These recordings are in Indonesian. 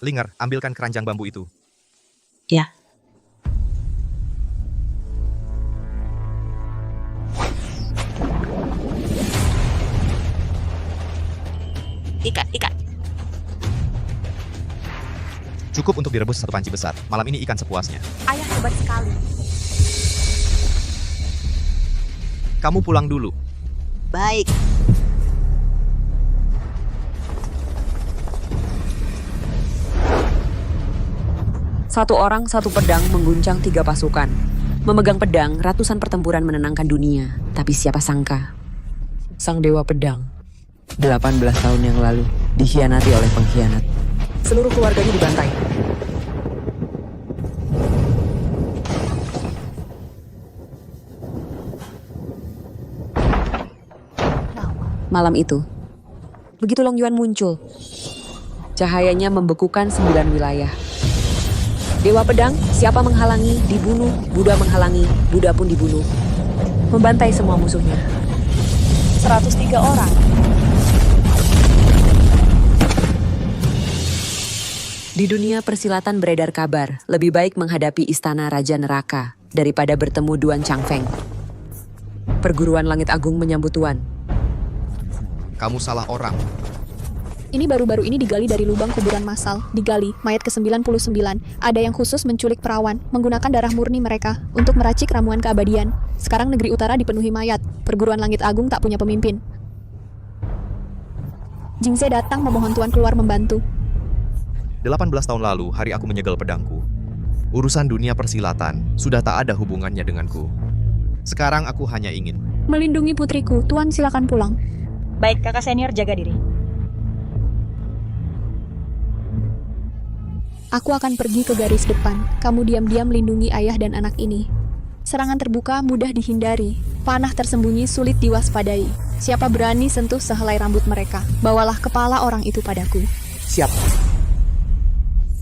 Linger, ambilkan keranjang bambu itu. Ya. Ikat. Cukup untuk direbus satu panci besar. Malam ini ikan sepuasnya. Ayah hebat sekali. Kamu pulang dulu. Baik. Satu orang, satu pedang mengguncang 3 pasukan. Memegang pedang, ratusan pertempuran menenangkan dunia. Tapi siapa sangka? Sang Dewa Pedang, 18 tahun yang lalu, dikhianati oleh pengkhianat. Seluruh keluarganya dibantai. Malam itu, begitu Long Yuan muncul, cahayanya membekukan 9 wilayah. Dewa Pedang, siapa menghalangi, dibunuh. Buddha menghalangi, Buddha pun dibunuh. Membantai semua musuhnya. 103 orang. Di dunia persilatan beredar kabar, lebih baik menghadapi istana Raja Neraka daripada bertemu Duan Changfeng. Perguruan Langit Agung menyambut Tuan. Kamu salah orang. Ini baru-baru ini digali dari lubang kuburan massal. Digali, mayat ke-99. Ada yang khusus menculik perawan, menggunakan darah murni mereka untuk meracik ramuan keabadian. Sekarang negeri utara dipenuhi mayat. Perguruan Langit Agung tak punya pemimpin. Jingze datang memohon Tuan keluar membantu. 18 tahun lalu, hari aku menyegel pedangku. Urusan dunia persilatan sudah tak ada hubungannya denganku. Sekarang aku hanya ingin Melindungi putriku, Tuan silakan pulang. Baik, kakak senior jaga diri. Aku akan pergi ke garis depan. Kamu diam-diam lindungi ayah dan anak ini. Serangan terbuka mudah dihindari. Panah tersembunyi sulit diwaspadai. Siapa berani sentuh sehelai rambut mereka? Bawalah kepala orang itu padaku. Siap.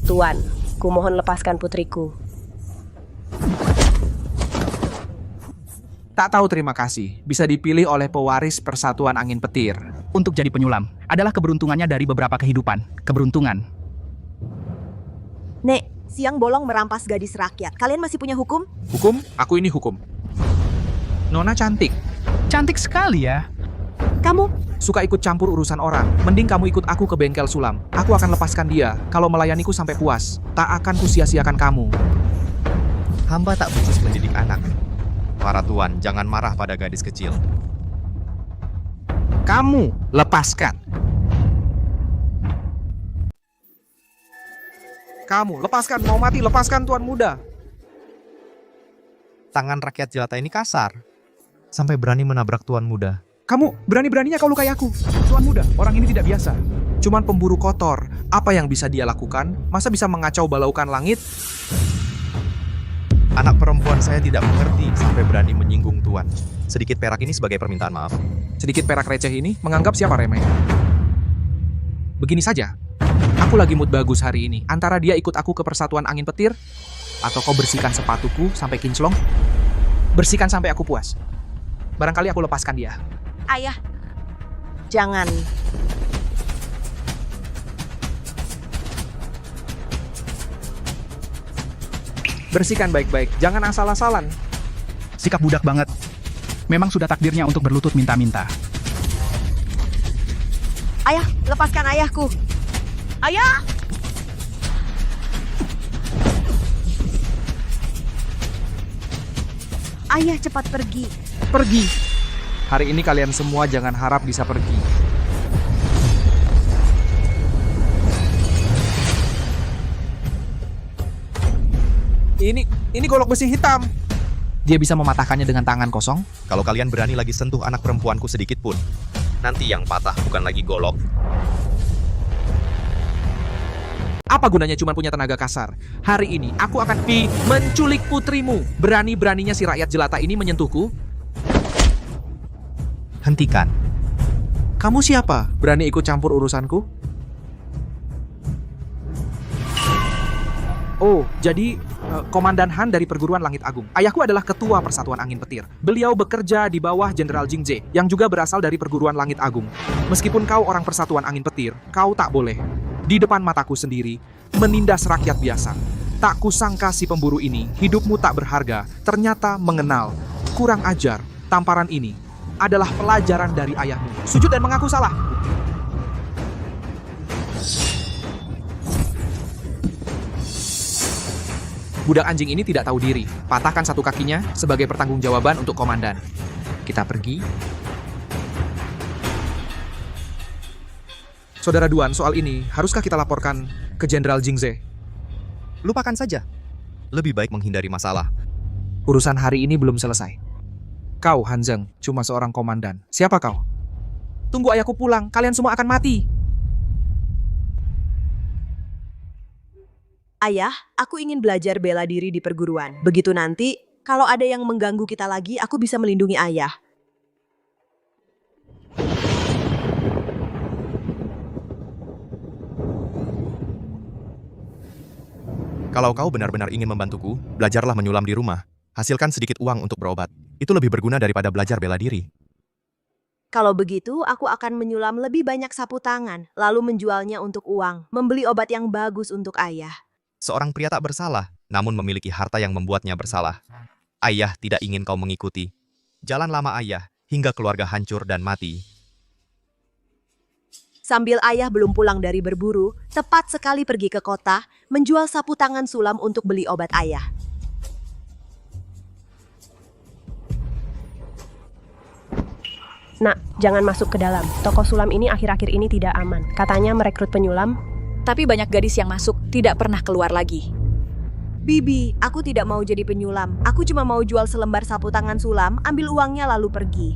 Tuan, kumohon lepaskan putriku. Tak tahu terima kasih. Bisa dipilih oleh pewaris Persatuan Angin Petir. Untuk jadi penyulam adalah keberuntungannya dari beberapa kehidupan. Keberuntungan. Nek, siang bolong merampas gadis rakyat. Kalian masih punya hukum? Hukum? Aku ini hukum. Nona cantik. Cantik sekali ya. Kamu? Suka ikut campur urusan orang. Mending kamu ikut aku ke bengkel sulam. Aku akan lepaskan dia. Kalau melayaniku sampai puas. Tak akan kusia-siakan kamu. hamba tak becus mendidik anak. Para tuan, jangan marah pada gadis kecil. Kamu lepaskan. Kamu lepaskan. Mau mati lepaskan tuan muda. Tangan rakyat jelata ini kasar. Sampai berani menabrak tuan muda. Kamu berani-beraninya kau lukai aku. Tuan muda, orang ini tidak biasa. Cuman pemburu kotor. Apa yang bisa dia lakukan? Masa bisa mengacau balaukan langit? Anak perempuan saya tidak mengerti sampai berani menyinggung tuan. Sedikit perak ini sebagai permintaan maaf. Sedikit perak receh ini menganggap siapa remeh. Begini saja. Aku lagi mood bagus hari ini. Antara dia ikut aku ke Persatuan Angin Petir, atau kau bersihkan sepatuku sampai kinclong. Bersihkan sampai aku puas. Barangkali aku lepaskan dia. Ayah, jangan. Bersihkan baik-baik, jangan asal-asalan. Sikap budak banget. Memang sudah takdirnya untuk berlutut minta-minta. Ayah, lepaskan ayahku. Ayah! Ayah cepat pergi. Pergi. Hari ini kalian semua jangan harap bisa pergi. Ini golok besi hitam. Dia bisa mematahkannya dengan tangan kosong. Kalau kalian berani lagi sentuh anak perempuanku sedikit pun, nanti yang patah bukan lagi golok. Apa gunanya cuma punya tenaga kasar? Hari ini aku akan menculik putrimu. Berani-beraninya si rakyat jelata ini menyentuhku. Hentikan. Kamu siapa? Berani ikut campur urusanku? Oh, jadi Komandan Han dari Perguruan Langit Agung. Ayahku adalah ketua Persatuan Angin Petir. Beliau bekerja di bawah Jenderal Jingze, yang juga berasal dari Perguruan Langit Agung. Meskipun kau orang Persatuan Angin Petir, kau tak boleh. di depan mataku sendiri, menindas rakyat biasa. Tak kusangka si pemburu ini, hidupmu tak berharga, ternyata mengenal. Kurang ajar, tamparan ini adalah pelajaran dari ayahmu. Sujud dan mengaku salah. Budak anjing ini tidak tahu diri. Patahkan satu kakinya sebagai pertanggungjawaban untuk komandan. Kita pergi. Saudara Duan, soal ini, haruskah kita laporkan ke Jenderal Jingze? Lupakan saja. Lebih baik menghindari masalah. Urusan hari ini belum selesai. Kau, Han Zheng, cuma seorang komandan. Siapa kau? Tunggu ayahku pulang, kalian semua akan mati. Ayah, aku ingin belajar bela diri di perguruan. Begitu nanti, kalau ada yang mengganggu kita lagi, aku bisa melindungi ayah. Kalau kau benar-benar ingin membantuku, belajarlah menyulam di rumah. Hasilkan sedikit uang untuk berobat. Itu lebih berguna daripada belajar bela diri. Kalau begitu, aku akan menyulam lebih banyak sapu tangan, lalu menjualnya untuk uang, membeli obat yang bagus untuk ayah. Seorang pria tak bersalah, namun memiliki harta yang membuatnya bersalah. Ayah tidak ingin kau mengikuti jalan lama ayah hingga keluarga hancur dan mati. Sambil ayah belum pulang dari berburu, tepat sekali pergi ke kota, menjual sapu tangan sulam untuk beli obat ayah. Nak, jangan masuk ke dalam. Toko sulam ini akhir-akhir ini tidak aman. Katanya merekrut penyulam. Tapi banyak gadis yang masuk tidak pernah keluar lagi. Bibi, aku tidak mau jadi penyulam. Aku cuma mau jual selembar sapu tangan sulam, ambil uangnya lalu pergi.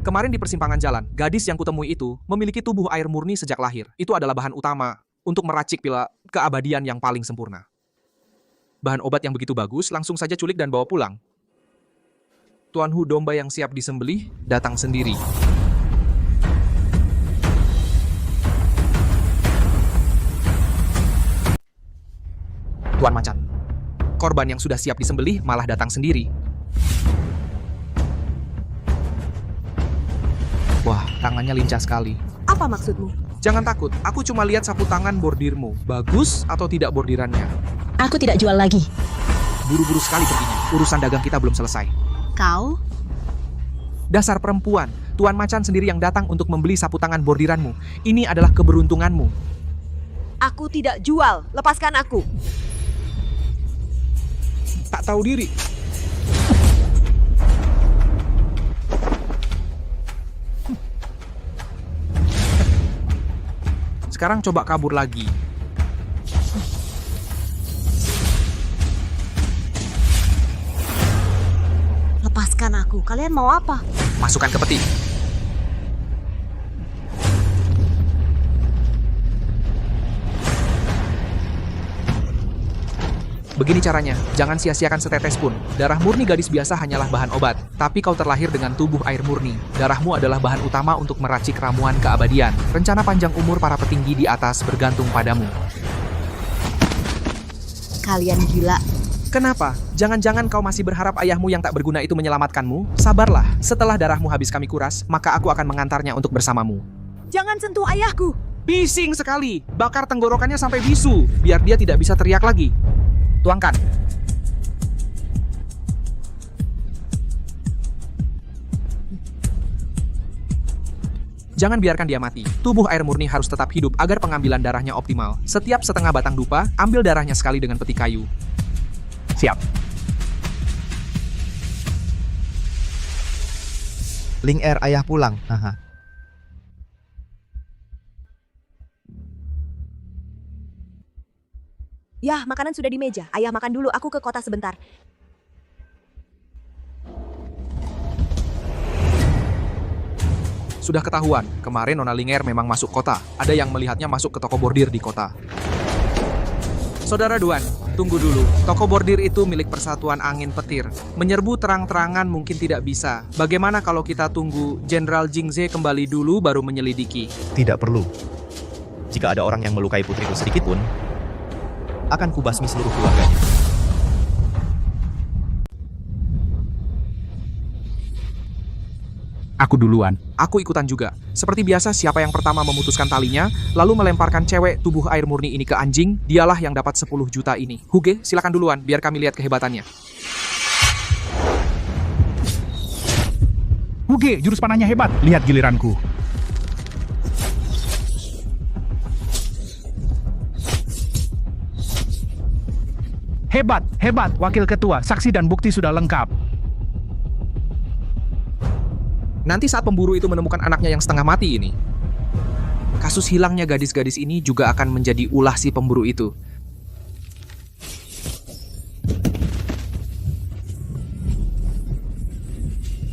Kemarin di persimpangan jalan, gadis yang kutemui itu memiliki tubuh air murni sejak lahir. Itu adalah bahan utama untuk meracik pila keabadian yang paling sempurna. Bahan obat yang begitu bagus, langsung saja culik dan bawa pulang. Tuan Hu domba yang siap disembelih datang sendiri. Tuan Macan, korban yang sudah siap disembelih malah datang sendiri. Wah, tangannya lincah sekali. Apa maksudmu? Jangan takut, aku cuma lihat sapu tangan bordirmu. Bagus atau tidak bordirannya? Aku tidak jual lagi. Buru-buru sekali perginya. Urusan dagang kita belum selesai. Kau? Dasar perempuan, Tuan Macan sendiri yang datang untuk membeli sapu tangan bordiranmu. Ini adalah keberuntunganmu. Aku tidak jual, lepaskan aku. Tak tahu diri. Sekarang coba kabur lagi. Lepaskan aku, kalian mau apa? Masukkan ke peti. Begini caranya, jangan sia-siakan setetes pun. Darah murni gadis biasa hanyalah bahan obat, tapi kau terlahir dengan tubuh air murni. Darahmu adalah bahan utama untuk meracik ramuan keabadian. Rencana panjang umur para petinggi di atas bergantung padamu. Kalian gila. Kenapa? Jangan-jangan kau masih berharap ayahmu yang tak berguna itu menyelamatkanmu? Sabarlah, setelah darahmu habis kami kuras, maka aku akan mengantarnya untuk bersamamu. Jangan sentuh ayahku. Bising sekali, bakar tenggorokannya sampai bisu, biar dia tidak bisa teriak lagi. Tuangkan. Jangan biarkan dia mati. Tubuh air murni harus tetap hidup agar pengambilan darahnya optimal. Setiap setengah batang dupa, ambil darahnya sekali dengan peti kayu. Siap. Ling Er ayah pulang. Haha. Yah, makanan sudah di meja. Ayah makan dulu, aku ke kota sebentar. Sudah ketahuan, kemarin Nona Linger memang masuk kota. Ada yang melihatnya masuk ke toko bordir di kota. Saudara Duan, tunggu dulu. Toko bordir itu milik Persatuan Angin Petir. Menyerbu terang-terangan mungkin tidak bisa. Bagaimana kalau kita tunggu Jenderal Jingze kembali dulu baru menyelidiki? Tidak perlu. Jika ada orang yang melukai putriku sedikit pun, akan kubasmi seluruh keluarganya. Aku duluan. Aku ikutan juga. Seperti biasa, siapa yang pertama memutuskan talinya, lalu melemparkan cewek tubuh air murni ini ke anjing, dialah yang dapat 10 juta ini. Huge, silakan duluan, biar kami lihat kehebatannya. Huge, jurus panahnya hebat. Lihat giliranku. Hebat, hebat, Wakil Ketua. Saksi dan bukti sudah lengkap. Nanti saat pemburu itu menemukan anaknya yang setengah mati ini, kasus hilangnya gadis-gadis ini juga akan menjadi ulah si pemburu itu.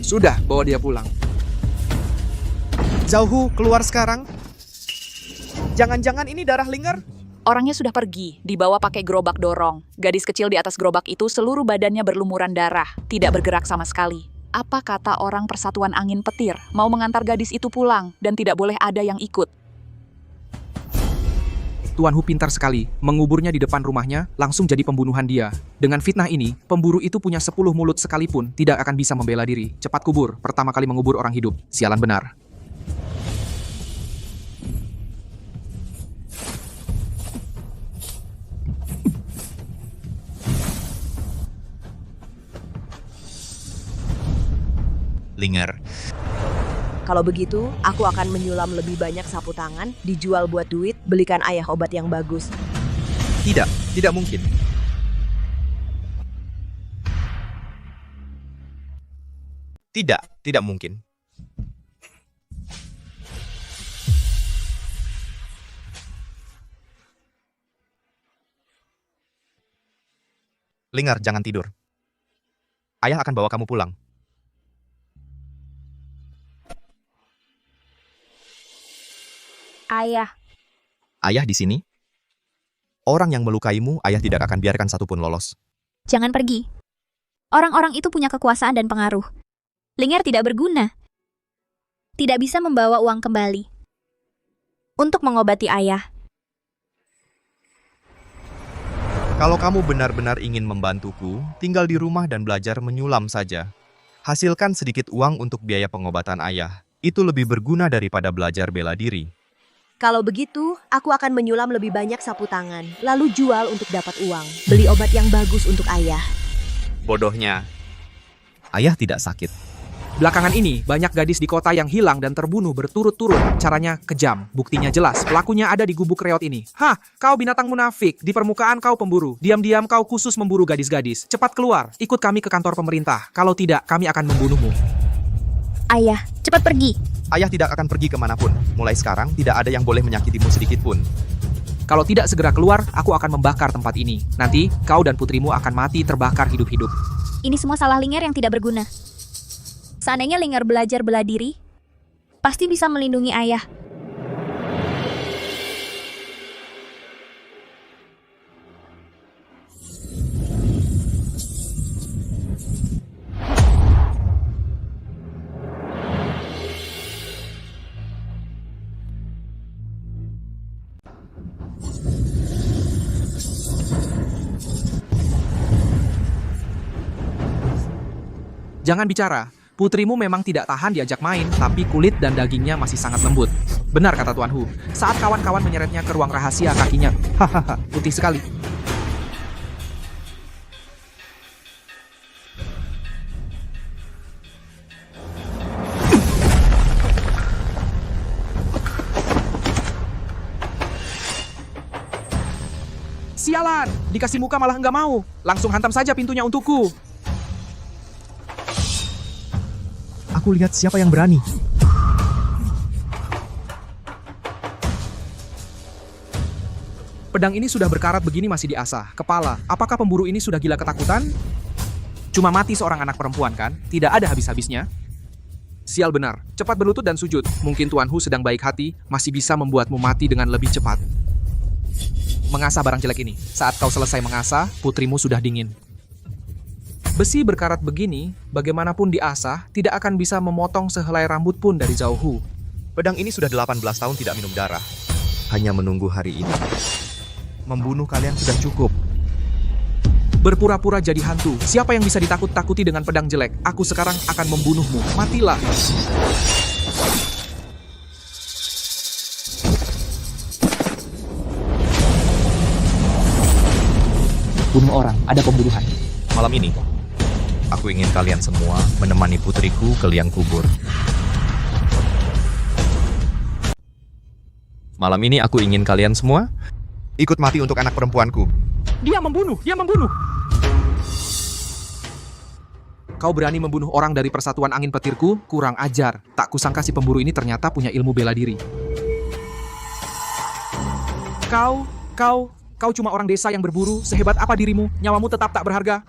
Sudah, bawa dia pulang. Zhao, keluar sekarang. Jangan-jangan ini darah Linger? Orangnya sudah pergi, dibawa pakai gerobak dorong. Gadis kecil di atas gerobak itu seluruh badannya berlumuran darah, tidak bergerak sama sekali. Apa kata orang Persatuan Angin Petir? Mau mengantar gadis itu pulang, dan tidak boleh ada yang ikut. Tuan Hu pintar sekali, menguburnya di depan rumahnya, langsung jadi pembunuhan dia. Dengan fitnah ini, pemburu itu punya 10 mulut sekalipun, tidak akan bisa membela diri. Cepat kubur, pertama kali mengubur orang hidup. Sialan benar. Linger. Kalau begitu, aku akan menyulam lebih banyak sapu tangan, dijual buat duit, belikan ayah obat yang bagus. Tidak mungkin. Tidak mungkin. Linger, jangan tidur. Ayah akan bawa kamu pulang. Ayah, Ayah di sini? Orang yang melukaimu, ayah tidak akan biarkan satupun lolos. jangan pergi. Orang-orang itu punya kekuasaan dan pengaruh. Linger tidak berguna. Tidak bisa membawa uang kembali. Untuk mengobati ayah. Kalau kamu benar-benar ingin membantuku, tinggal di rumah dan belajar menyulam saja. Hasilkan sedikit uang untuk biaya pengobatan ayah. Itu lebih berguna daripada belajar bela diri. Kalau begitu, aku akan menyulam lebih banyak sapu tangan, lalu jual untuk dapat uang. Beli obat yang bagus untuk ayah. Bodohnya. Ayah tidak sakit. Belakangan ini, banyak gadis di kota yang hilang dan terbunuh berturut-turut. Caranya kejam, buktinya jelas. Pelakunya ada di gubuk reot ini. Hah, kau binatang munafik. Di permukaan kau pemburu. Diam-diam kau khusus memburu gadis-gadis. Cepat keluar, ikut kami ke kantor pemerintah. Kalau tidak, kami akan membunuhmu. Ayah, cepat pergi. Ayah tidak akan pergi kemanapun. Mulai sekarang, tidak ada yang boleh menyakitimu sedikit pun. Kalau tidak segera keluar, aku akan membakar tempat ini. Nanti, kau dan putrimu akan mati terbakar hidup-hidup. Ini semua salah Linger yang tidak berguna. Seandainya Linger belajar bela diri, pasti bisa melindungi ayah. Jangan bicara. Putrimu memang tidak tahan diajak main, tapi kulit dan dagingnya masih sangat lembut. Benar kata Tuan Hu. Saat kawan-kawan menyeretnya ke ruang rahasia, kakinya, hahaha, putih sekali. Sialan, dikasih muka malah nggak mau. Langsung hantam saja pintunya untukku. Aku lihat siapa yang berani. Pedang ini sudah berkarat begini masih diasah. Kepala, apakah pemburu ini sudah gila ketakutan? Cuma mati seorang anak perempuan kan? Tidak ada habis-habisnya. Sial benar, cepat berlutut dan sujud. Mungkin Tuan Hu sedang baik hati, masih bisa membuatmu mati dengan lebih cepat. Mengasah barang jelek ini. Saat kau selesai mengasah, putrimu sudah dingin. Besi berkarat begini, bagaimanapun diasah, tidak akan bisa memotong sehelai rambut pun dari Zhao Hu. Pedang ini sudah 18 tahun tidak minum darah. Hanya menunggu hari ini. Membunuh kalian sudah cukup. Berpura-pura jadi hantu. Siapa yang bisa ditakut-takuti dengan pedang jelek? Aku sekarang akan membunuhmu. Matilah. Bunuh orang, ada pembunuhan. Malam ini, aku ingin kalian semua menemani putriku ke liang kubur. Malam ini aku ingin kalian semua ikut mati untuk anak perempuanku. Dia membunuh. Kau berani membunuh orang dari persatuan angin petirku? Kurang ajar. Tak kusangka si pemburu ini ternyata punya ilmu bela diri. Kau cuma orang desa yang berburu. Sehebat apa dirimu? Nyawamu tetap tak berharga.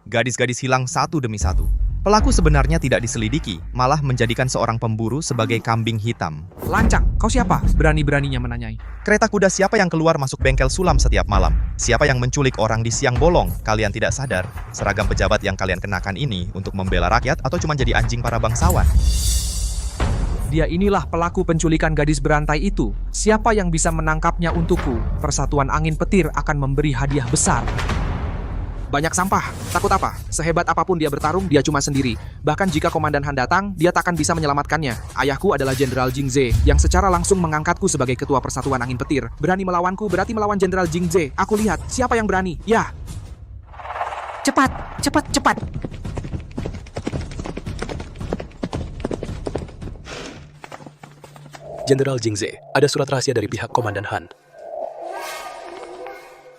Gadis-gadis hilang satu demi satu. Pelaku sebenarnya tidak diselidiki, malah menjadikan seorang pemburu sebagai kambing hitam. Lancang, kau siapa? Berani-beraninya menanyai. Kereta kuda siapa yang keluar masuk bengkel sulam setiap malam? Siapa yang menculik orang di siang bolong? Kalian tidak sadar, seragam pejabat yang kalian kenakan ini untuk membela rakyat atau cuma jadi anjing para bangsawan? Dia inilah pelaku penculikan gadis berantai itu. Siapa yang bisa menangkapnya untukku? Persatuan Angin Petir akan memberi hadiah besar. Banyak sampah. Takut apa? Sehebat apapun dia bertarung, dia cuma sendiri. Bahkan jika Komandan Han datang, dia takkan bisa menyelamatkannya. Ayahku adalah Jenderal Jingze, yang secara langsung mengangkatku sebagai ketua Persatuan Angin Petir. Berani melawanku, berarti melawan Jenderal Jingze. Aku lihat, siapa yang berani? Ya. Cepat. Jenderal Jingze, ada surat rahasia dari pihak Komandan Han.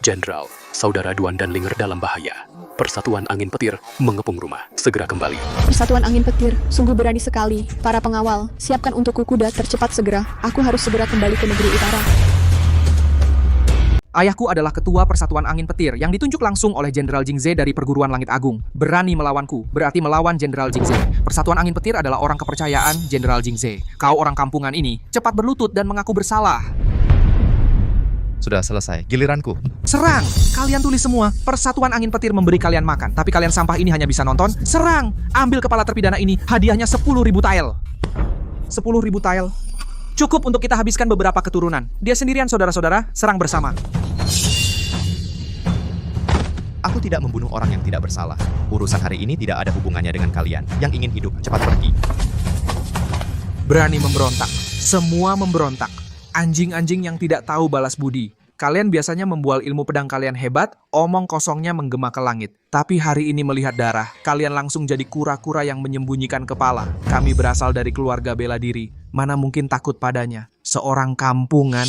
Jenderal, saudara Duan dan Linger dalam bahaya. Persatuan Angin Petir mengepung rumah. Segera kembali. Persatuan Angin Petir, sungguh berani sekali. Para pengawal, siapkan untukku kuda tercepat segera. Aku harus segera kembali ke negeri utara. Ayahku adalah ketua Persatuan Angin Petir yang ditunjuk langsung oleh Jenderal Jingze dari Perguruan Langit Agung. Berani melawanku, berarti melawan Jenderal Jingze. Persatuan Angin Petir adalah orang kepercayaan Jenderal Jingze. Kau orang kampungan ini, cepat berlutut dan mengaku bersalah. Sudah selesai, giliranku. Serang! Kalian tulis semua, Persatuan Angin Petir memberi kalian makan. Tapi kalian sampah ini hanya bisa nonton. Serang! Ambil kepala terpidana ini, hadiahnya 10.000 tael. 10.000 tael. Cukup untuk kita habiskan beberapa keturunan. Dia sendirian saudara-saudara, serang bersama. Aku tidak membunuh orang yang tidak bersalah. Urusan hari ini tidak ada hubungannya dengan kalian. Yang ingin hidup, cepat pergi. Berani memberontak. Semua memberontak. Anjing-anjing yang tidak tahu balas budi. Kalian biasanya membual ilmu pedang kalian hebat, omong kosongnya menggema ke langit. Tapi hari ini melihat darah, kalian langsung jadi kura-kura yang menyembunyikan kepala. Kami berasal dari keluarga bela diri. Mana mungkin takut padanya? Seorang kampungan.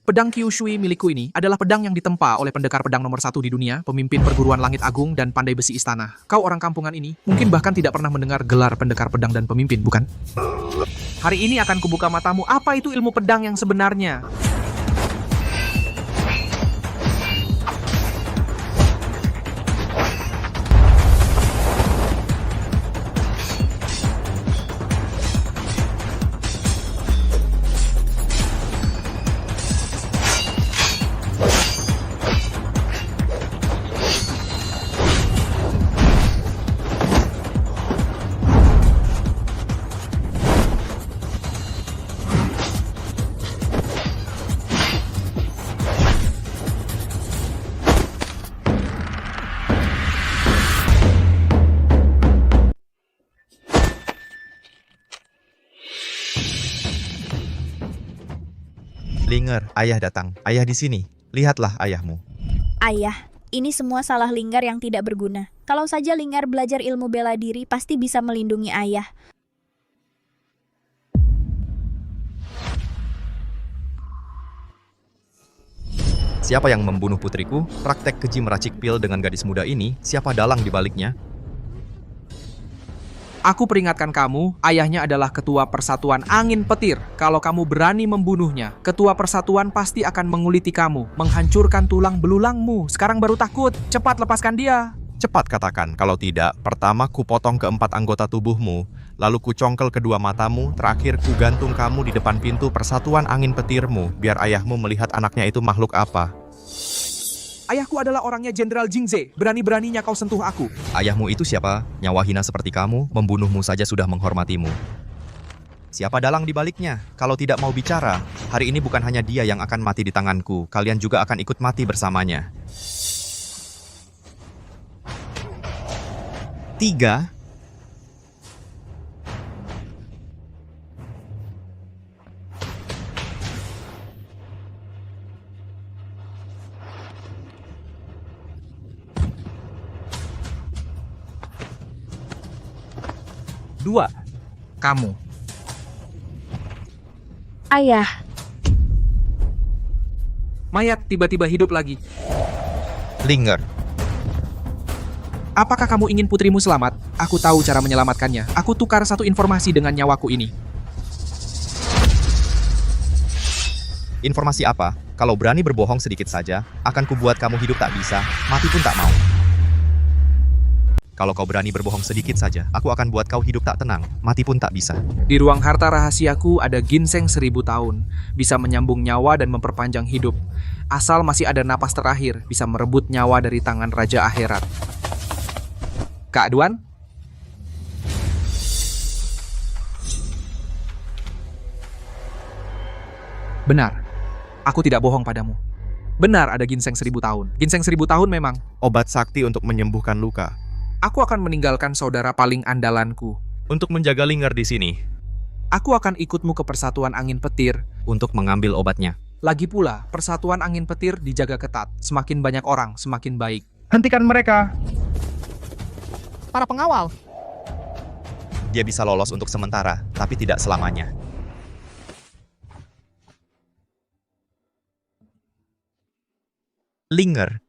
Pedang Kyushui milikku ini adalah pedang yang ditempa oleh pendekar pedang nomor 1 di dunia, pemimpin Perguruan Langit Agung dan pandai besi istana. Kau orang kampungan ini mungkin bahkan tidak pernah mendengar gelar pendekar pedang dan pemimpin, bukan? Hari ini akan kubuka matamu, apa itu ilmu pedang yang sebenarnya? Linger, ayah datang. Ayah di sini. Lihatlah ayahmu. Ayah, ini semua salah Linggar yang tidak berguna. Kalau saja Linggar belajar ilmu bela diri, pasti bisa melindungi ayah. Siapa yang membunuh putriku? Praktek keji meracik pil dengan gadis muda ini, siapa dalang di baliknya? Aku peringatkan kamu, ayahnya adalah ketua Persatuan Angin Petir. Kalau kamu berani membunuhnya, ketua persatuan pasti akan menguliti kamu, menghancurkan tulang belulangmu. Sekarang baru takut, cepat lepaskan dia. Cepat katakan, kalau tidak, pertama kupotong keempat anggota tubuhmu, lalu kucongkel kedua matamu, terakhir kugantung kamu di depan pintu Persatuan Angin Petirmu, biar ayahmu melihat anaknya itu makhluk apa. Ayahku adalah orangnya Jenderal Jingze. Berani-beraninya kau sentuh aku. Ayahmu itu siapa? Nyawa hina seperti kamu, membunuhmu saja sudah menghormatimu. Siapa dalang di baliknya? Kalau tidak mau bicara, hari ini bukan hanya dia yang akan mati di tanganku, kalian juga akan ikut mati bersamanya. 3. Dua. Kamu. Ayah, Mayat tiba-tiba hidup lagi. Linger. Apakah kamu ingin putrimu selamat? Aku tahu cara menyelamatkannya. Aku tukar satu informasi dengan nyawaku ini. Informasi apa? Kalau berani berbohong sedikit saja, akan kubuat kamu hidup tak bisa, mati pun tak mau. Kalau kau berani berbohong sedikit saja, aku akan buat kau hidup tak tenang, mati pun tak bisa. Di ruang harta rahasiaku ada ginseng 1000 tahun. Bisa menyambung nyawa dan memperpanjang hidup. Asal masih ada napas terakhir, bisa merebut nyawa dari tangan Raja Akhirat. Kak Duan? Benar. Aku tidak bohong padamu. Benar ada ginseng 1000 tahun. Ginseng 1000 tahun memang. Obat sakti untuk menyembuhkan luka. Aku akan meninggalkan saudara paling andalanku. Untuk menjaga Linger di sini. Aku akan ikutmu ke Persatuan Angin Petir. Untuk mengambil obatnya. Lagi pula, Persatuan Angin Petir dijaga ketat. Semakin banyak orang, semakin baik. Hentikan mereka. Para pengawal. Dia bisa lolos untuk sementara, tapi tidak selamanya. Linger.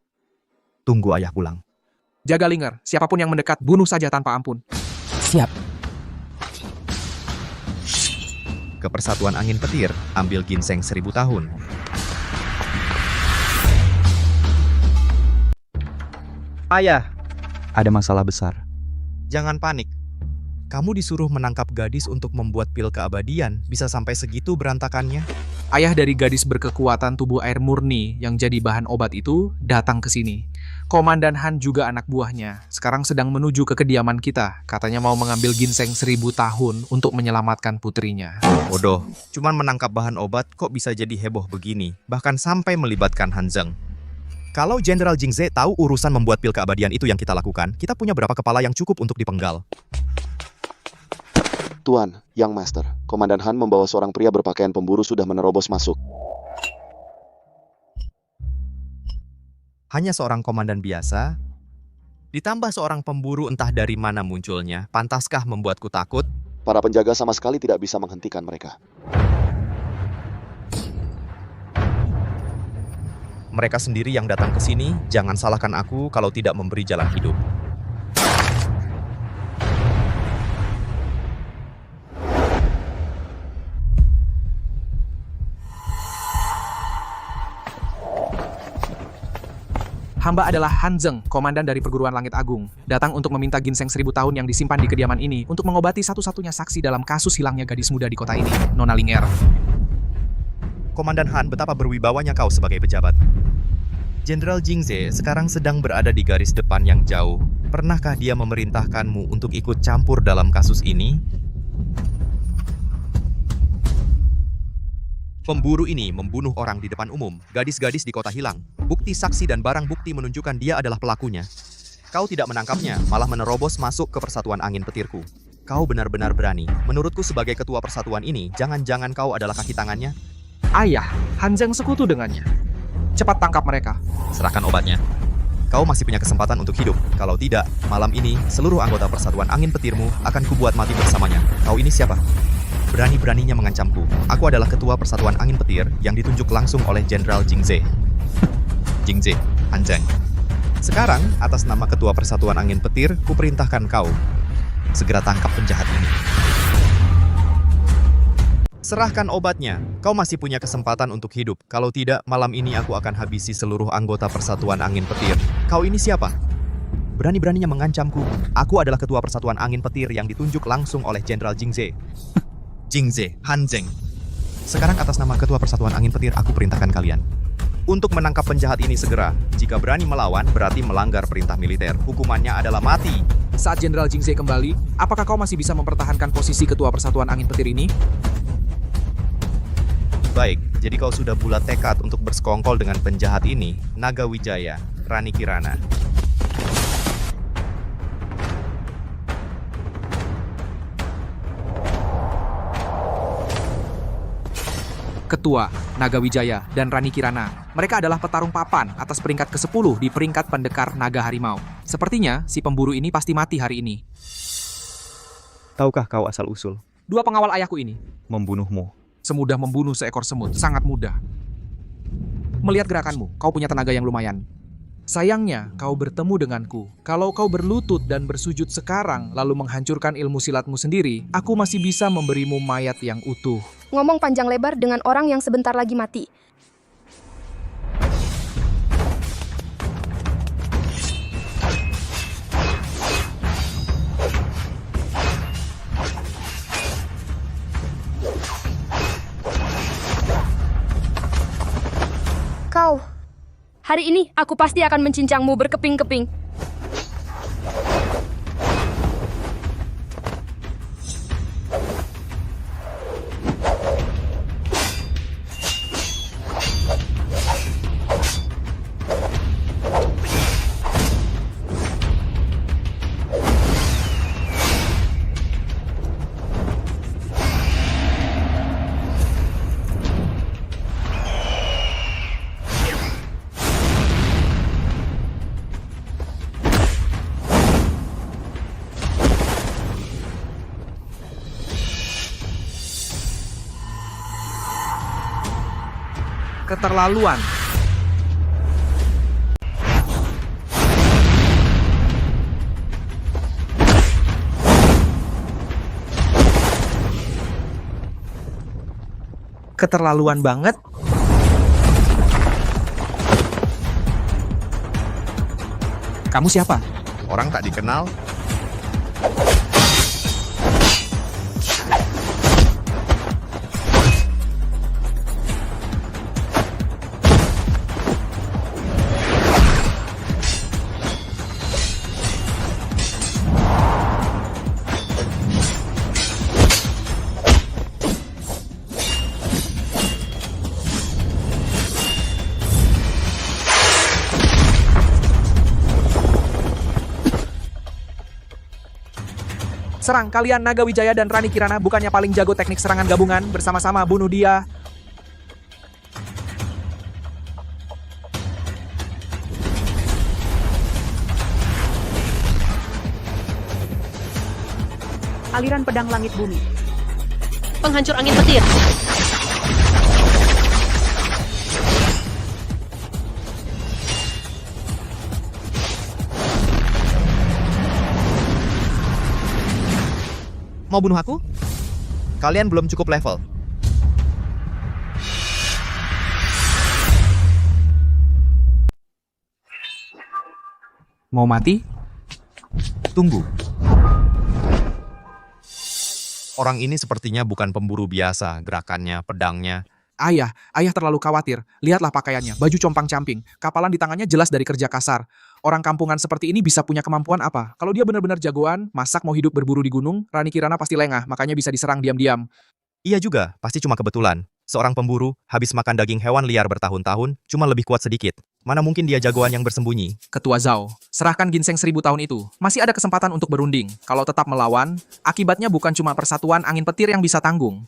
Tunggu ayah pulang. Jaga Linger. Siapapun yang mendekat, bunuh saja tanpa ampun. Siap. Ke Persatuan Angin Petir, ambil ginseng 1000 tahun. Ayah, ada masalah besar. Jangan panik. Kamu disuruh menangkap gadis untuk membuat pil keabadian. Bisa sampai segitu berantakannya? Ayah dari gadis berkekuatan tubuh air murni yang jadi bahan obat itu datang ke sini. Komandan Han juga anak buahnya. Sekarang sedang menuju ke kediaman kita. Katanya mau mengambil ginseng 1000 tahun untuk menyelamatkan putrinya. Bodoh, cuman menangkap bahan obat kok bisa jadi heboh begini. Bahkan sampai melibatkan Han Zheng. Kalau Jenderal Jingze tahu urusan membuat pil keabadian itu yang kita lakukan, kita punya berapa kepala yang cukup untuk dipenggal? Tuan, Yang Master, Komandan Han membawa seorang pria berpakaian pemburu sudah menerobos masuk. Hanya seorang komandan biasa? Ditambah seorang pemburu entah dari mana munculnya, pantaskah membuatku takut? Para penjaga sama sekali tidak bisa menghentikan mereka. Mereka sendiri yang datang ke sini, jangan salahkan aku kalau tidak memberi jalan hidup. Hamba adalah Han Zheng, komandan dari perguruan langit agung. Datang untuk meminta ginseng 1000 tahun yang disimpan di kediaman ini untuk mengobati satu-satunya saksi dalam kasus hilangnya gadis muda di kota ini, Nona Linger. Komandan Han, betapa berwibawanya kau sebagai pejabat. Jenderal Jingze sekarang sedang berada di garis depan yang jauh. Pernahkah dia memerintahkanmu untuk ikut campur dalam kasus ini? Pemburu ini membunuh orang di depan umum. Gadis-gadis di kota hilang. Bukti saksi dan barang bukti menunjukkan dia adalah pelakunya. Kau tidak menangkapnya, malah menerobos masuk ke Persatuan Angin Petirku. Kau benar-benar berani. Menurutku sebagai ketua persatuan ini, jangan-jangan kau adalah kaki tangannya? Ayah, Han Zheng sekutu dengannya. Cepat tangkap mereka. Serahkan obatnya. Kau masih punya kesempatan untuk hidup. Kalau tidak, malam ini seluruh anggota Persatuan Angin Petirmu akan kubuat mati bersamanya. Kau ini siapa? Berani-beraninya mengancamku. Aku adalah ketua Persatuan Angin Petir yang ditunjuk langsung oleh Jenderal Jingze. Jingze, Han Zheng. Sekarang, atas nama ketua Persatuan Angin Petir, kuperintahkan kau. Segera tangkap penjahat ini. Serahkan obatnya. Kau masih punya kesempatan untuk hidup. Kalau tidak, malam ini aku akan habisi seluruh anggota Persatuan Angin Petir. Kau ini siapa? Berani-beraninya mengancamku. Aku adalah ketua Persatuan Angin Petir yang ditunjuk langsung oleh Jenderal Jingze. Jingze, Han Zheng. Sekarang atas nama ketua Persatuan Angin Petir, aku perintahkan kalian untuk menangkap penjahat ini segera. Jika berani melawan, berarti melanggar perintah militer. Hukumannya adalah mati. Saat Jenderal Jingze kembali, apakah kau masih bisa mempertahankan posisi ketua Persatuan Angin Petir ini? Baik, jadi kau sudah bulat tekad untuk bersekongkol dengan penjahat ini, Naga Wijaya, Rani Kirana. Ketua, Naga Wijaya, dan Rani Kirana. Mereka adalah petarung papan atas peringkat ke-10 di peringkat pendekar naga harimau. Sepertinya si pemburu ini pasti mati hari ini. Tahukah kau asal-usul? 2 pengawal ayahku ini. Membunuhmu. Semudah membunuh seekor semut, sangat mudah. Melihat gerakanmu, kau punya tenaga yang lumayan. Sayangnya, kau bertemu denganku. Kalau kau berlutut dan bersujud sekarang, lalu menghancurkan ilmu silatmu sendiri, aku masih bisa memberimu mayat yang utuh. Ngomong panjang lebar dengan orang yang sebentar lagi mati. Kau, hari ini aku pasti akan mencincangmu berkeping-keping. Keterlaluan. Keterlaluan banget. Kamu siapa? Orang tak dikenal. Serang kalian Naga Wijaya dan Rani Kirana, bukannya paling jago teknik serangan gabungan, bersama-sama bunuh dia. Aliran pedang langit bumi. Penghancur angin petir. Mau bunuh aku? Kalian belum cukup level. Mau mati? Tunggu. Orang ini sepertinya bukan pemburu biasa, gerakannya, pedangnya. Ayah terlalu khawatir. Lihatlah pakaiannya, baju compang-camping, kapalan di tangannya jelas dari kerja kasar. Orang kampungan seperti ini bisa punya kemampuan apa? Kalau dia benar-benar jagoan, masak mau hidup berburu di gunung, Rani Kirana pasti lengah, makanya bisa diserang diam-diam. Iya juga, pasti cuma kebetulan. Seorang pemburu, habis makan daging hewan liar bertahun-tahun, cuma lebih kuat sedikit. Mana mungkin dia jagoan yang bersembunyi? Ketua Zhao, serahkan ginseng 1000 tahun itu. Masih ada kesempatan untuk berunding. Kalau tetap melawan, akibatnya bukan cuma persatuan angin petir yang bisa tanggung.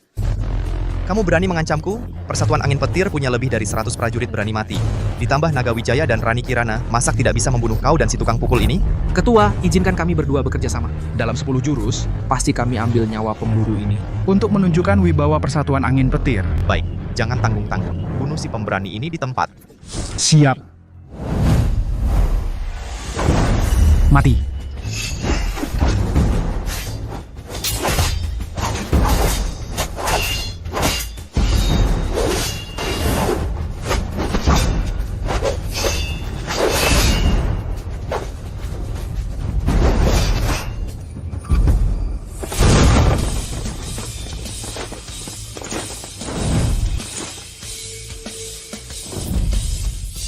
Kamu berani mengancamku? Persatuan Angin Petir punya lebih dari 100 prajurit berani mati. Ditambah Naga Wijaya dan Rani Kirana, masak tidak bisa membunuh kau dan si tukang pukul ini? Ketua, izinkan kami berdua bekerja sama. Dalam 10 jurus, pasti kami ambil nyawa pemburu ini. Untuk menunjukkan wibawa persatuan angin petir. Baik, jangan tanggung-tanggung. Bunuh si pemberani ini di tempat. Siap. Mati.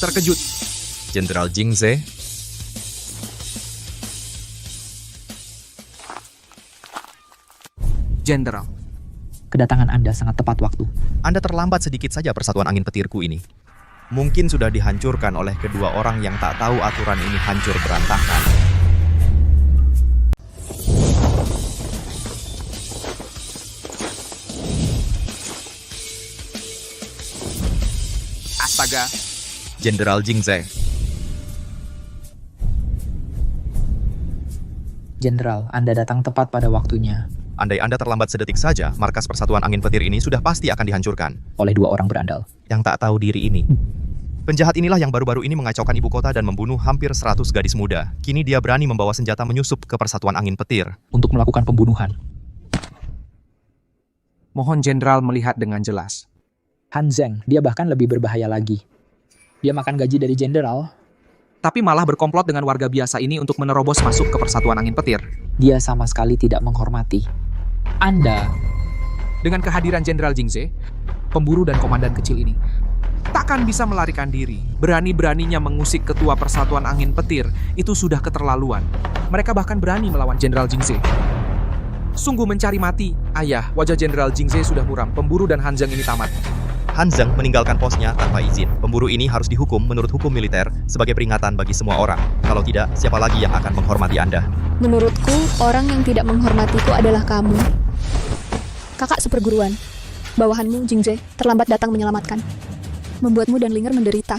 Terkejut. Jenderal Jingze. Jenderal. Kedatangan Anda sangat tepat waktu. Anda terlambat sedikit saja persatuan angin petirku ini. Mungkin sudah dihancurkan oleh kedua orang yang tak tahu aturan ini hancur berantakan. naga. Jenderal Jingze. Jenderal, Anda datang tepat pada waktunya. Andai Anda terlambat sedetik saja, markas Persatuan Angin Petir ini sudah pasti akan dihancurkan. Oleh 2 orang berandal. Yang tak tahu diri ini. Penjahat inilah yang baru-baru ini mengacaukan ibu kota dan membunuh hampir 100 gadis muda. Kini dia berani membawa senjata menyusup ke Persatuan Angin Petir. Untuk melakukan pembunuhan. Mohon Jenderal melihat dengan jelas. Han Zheng, dia bahkan lebih berbahaya lagi. Dia makan gaji dari Jenderal. Tapi malah berkomplot dengan warga biasa ini untuk menerobos masuk ke Persatuan Angin Petir. Dia sama sekali tidak menghormati. Anda, Dengan kehadiran Jenderal Jingze, pemburu dan komandan kecil ini, takkan bisa melarikan diri. Berani-beraninya mengusik ketua Persatuan Angin Petir, itu sudah keterlaluan. Mereka bahkan berani melawan Jenderal Jingze. Sungguh mencari mati. Ayah, wajah Jenderal Jingze sudah muram. Pemburu dan Han Zheng ini tamat. Han Zheng meninggalkan posnya tanpa izin. Pemburu ini harus dihukum menurut hukum militer sebagai peringatan bagi semua orang. Kalau tidak, siapa lagi yang akan menghormati Anda? Menurutku, orang yang tidak menghormatiku adalah kamu. Kakak seperguruan. Bawahanmu, Jingze, terlambat datang menyelamatkan. Membuatmu dan Linger menderita.